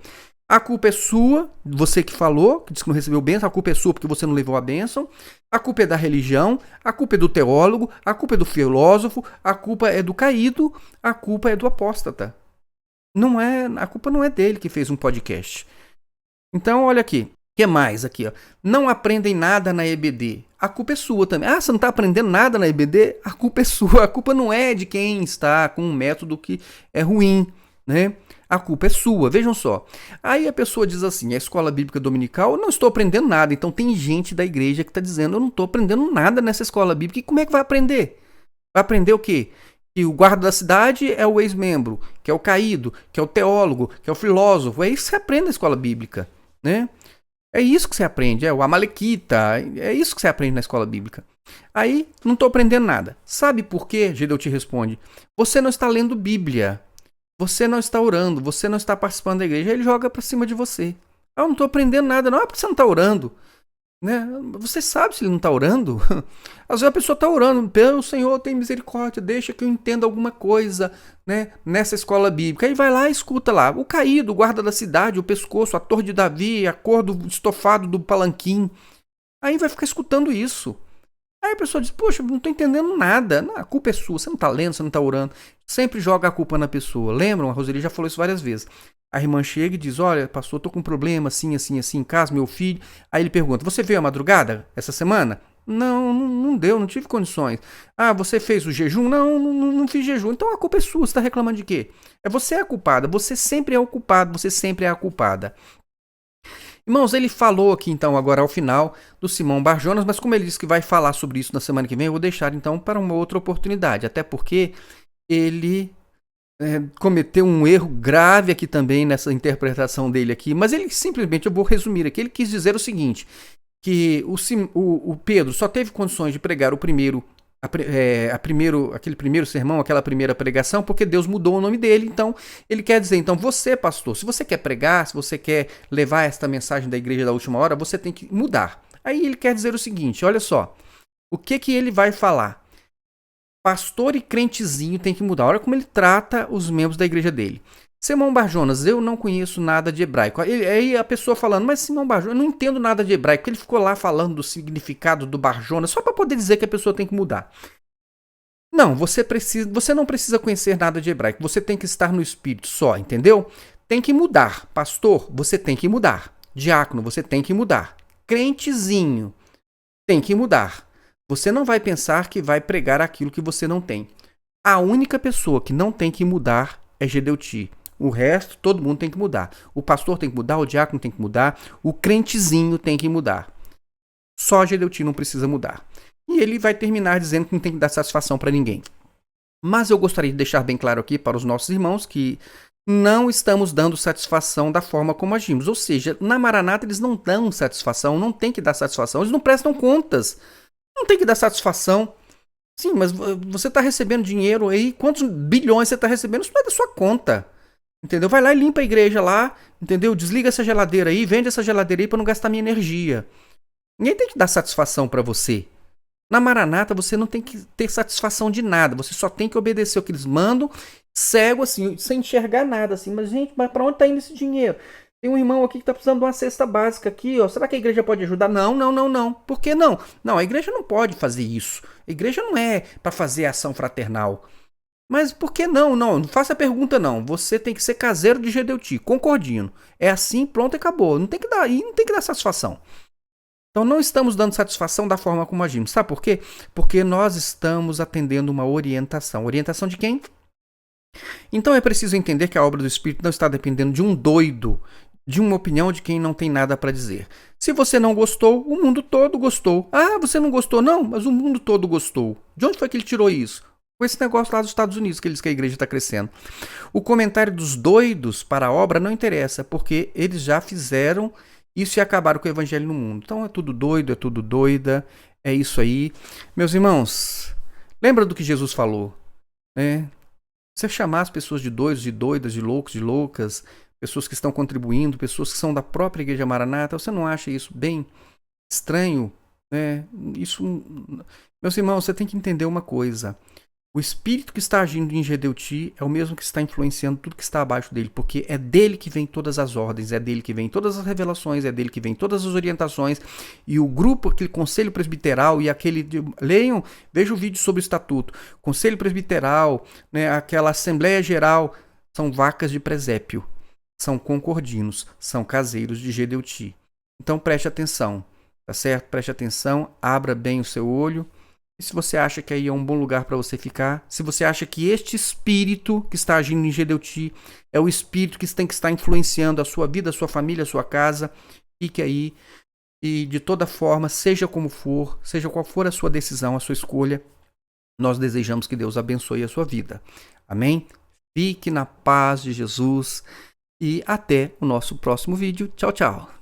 a culpa é sua, você que falou, que disse que não recebeu bênção, a culpa é sua porque você não levou a bênção, a culpa é da religião, a culpa é do teólogo, a culpa é do filósofo, a culpa é do caído, a culpa é do apóstata. A culpa não é dele que fez um podcast. Então, olha aqui, Que mais aqui, ó? Não aprendem nada na EBD. A culpa é sua também. Ah, você não está aprendendo nada na EBD? A culpa é sua. A culpa não é de quem está com um método que é ruim, né? A culpa é sua. Vejam só. Aí a pessoa diz assim, a escola bíblica dominical, eu não estou aprendendo nada. Então tem gente da igreja que está dizendo, eu não estou aprendendo nada nessa escola bíblica. E como é que vai aprender? Vai aprender o quê? Que o guarda da cidade é o ex-membro, que é o caído, que é o teólogo, que é o filósofo. É isso que você aprende na escola bíblica, né? É isso que você aprende, é o Amalequita, é isso que você aprende na escola bíblica. Aí, não estou aprendendo nada. Sabe por quê? Gedeu te responde. Você não está lendo Bíblia. Você não está orando, você não está participando da igreja. Aí ele joga para cima de você. Ah, eu não estou aprendendo nada. Não é porque você não está orando. Né? Você sabe se ele não está orando? Às vezes a pessoa está orando, pelo Senhor tem misericórdia, deixa que eu entenda alguma coisa, né? Nessa escola bíblica. Aí vai lá e escuta lá. O caído, o guarda da cidade, o pescoço, a torre de Davi, a cor do estofado do palanquim. Aí vai ficar escutando isso. Aí a pessoa diz, poxa, não estou entendendo nada. Não, a culpa é sua, você não está lendo, você não está orando. Sempre joga a culpa na pessoa. Lembram? A Roseli já falou isso várias vezes. A irmã chega e diz, olha, pastor, estou com um problema assim, assim, assim em casa, meu filho. Aí ele pergunta, você veio à madrugada essa semana? Não deu, não tive condições. Ah, você fez o jejum? Não fiz jejum. Então a culpa é sua, você está reclamando de quê? É você a culpada, você sempre é o culpado, você sempre é a culpada. Irmãos, ele falou aqui então agora ao final do Simão Bar-Jonas, mas como ele disse que vai falar sobre isso na semana que vem, eu vou deixar então para uma outra oportunidade, até porque ele cometeu um erro grave aqui também nessa interpretação dele aqui, mas ele simplesmente, eu vou resumir aqui, ele quis dizer o seguinte, que o Pedro só teve condições de pregar aquele primeiro sermão, aquela primeira pregação, porque Deus mudou o nome dele. Então, ele quer dizer, então, você, pastor, se você quer pregar, se você quer levar esta mensagem da igreja da última hora, você tem que mudar. Aí ele quer dizer o seguinte, olha só, o que ele vai falar? Pastor e crentezinho tem que mudar. Olha como ele trata os membros da igreja dele. Simão Bar-Jonas, eu não conheço nada de hebraico. Aí a pessoa falando, mas Simão Bar-Jonas, eu não entendo nada de hebraico. Ele ficou lá falando do significado do Bar-Jonas só para poder dizer que a pessoa tem que mudar. Não, você não precisa conhecer nada de hebraico. Você tem que estar no espírito só, entendeu? Tem que mudar. Pastor, você tem que mudar. Diácono, você tem que mudar. Crentezinho, tem que mudar. Você não vai pensar que vai pregar aquilo que você não tem. A única pessoa que não tem que mudar é Gedeuti. O resto, todo mundo tem que mudar. O pastor tem que mudar, o diácono tem que mudar, o crentezinho tem que mudar. Só Gedeuti não precisa mudar. E ele vai terminar dizendo que não tem que dar satisfação para ninguém. Mas eu gostaria de deixar bem claro aqui para os nossos irmãos que não estamos dando satisfação da forma como agimos. Ou seja, na Maranata eles não dão satisfação, não tem que dar satisfação, eles não prestam contas. Não tem que dar satisfação. Sim, mas você está recebendo dinheiro aí, quantos bilhões você está recebendo? Isso não é da sua conta. Entendeu? Vai lá e limpa a igreja lá, entendeu? Desliga essa geladeira aí, vende essa geladeira aí para não gastar minha energia. Ninguém tem que dar satisfação para você. Na Maranata você não tem que ter satisfação de nada, você só tem que obedecer o que eles mandam, cego assim, sem enxergar nada assim. Mas gente, mas para onde está indo esse dinheiro? Tem um irmão aqui que está precisando de uma cesta básica aqui, ó. Será que a igreja pode ajudar? Não. Por que não? Não, a igreja não pode fazer isso. A igreja não é para fazer ação fraternal. Mas por que não? Não faça a pergunta não. Você tem que ser caseiro de Gedeuti, concordino. É assim, pronto, acabou. Não tem que dar satisfação. Então não estamos dando satisfação da forma como agimos. Sabe por quê? Porque nós estamos atendendo uma orientação. Orientação de quem? Então é preciso entender que a obra do Espírito não está dependendo de um doido, de uma opinião de quem não tem nada para dizer. Se você não gostou, o mundo todo gostou. Ah, você não gostou? Não, mas o mundo todo gostou. De onde foi que ele tirou isso? Com esse negócio lá dos Estados Unidos, que ele diz que a igreja está crescendo. O comentário dos doidos para a obra não interessa, porque eles já fizeram isso e acabaram com o evangelho no mundo. Então é tudo doido, é tudo doida, é isso aí. Meus irmãos, lembra do que Jesus falou, né? Você chamar as pessoas de doidos, de doidas, de loucos, de loucas, pessoas que estão contribuindo, pessoas que são da própria Igreja Maranata, você não acha isso bem estranho? Né? Isso, meus irmãos, você tem que entender uma coisa. O espírito que está agindo em Gedeuti é o mesmo que está influenciando tudo que está abaixo dele, porque é dele que vem todas as ordens, é dele que vem todas as revelações, é dele que vem todas as orientações, e o grupo, aquele conselho presbiteral e aquele... Leiam, vejam o vídeo sobre o estatuto. Conselho presbiteral, né, aquela assembleia geral, são vacas de presépio, são concordinos, são caseiros de Gedeuti. Então preste atenção, tá certo? Preste atenção, abra bem o seu olho. E se você acha que aí é um bom lugar para você ficar, se você acha que este espírito que está agindo em Gedeuti é o espírito que tem que estar influenciando a sua vida, a sua família, a sua casa, fique aí. E de toda forma, seja como for, seja qual for a sua decisão, a sua escolha, nós desejamos que Deus abençoe a sua vida. Amém? Fique na paz de Jesus e até o nosso próximo vídeo. Tchau, tchau.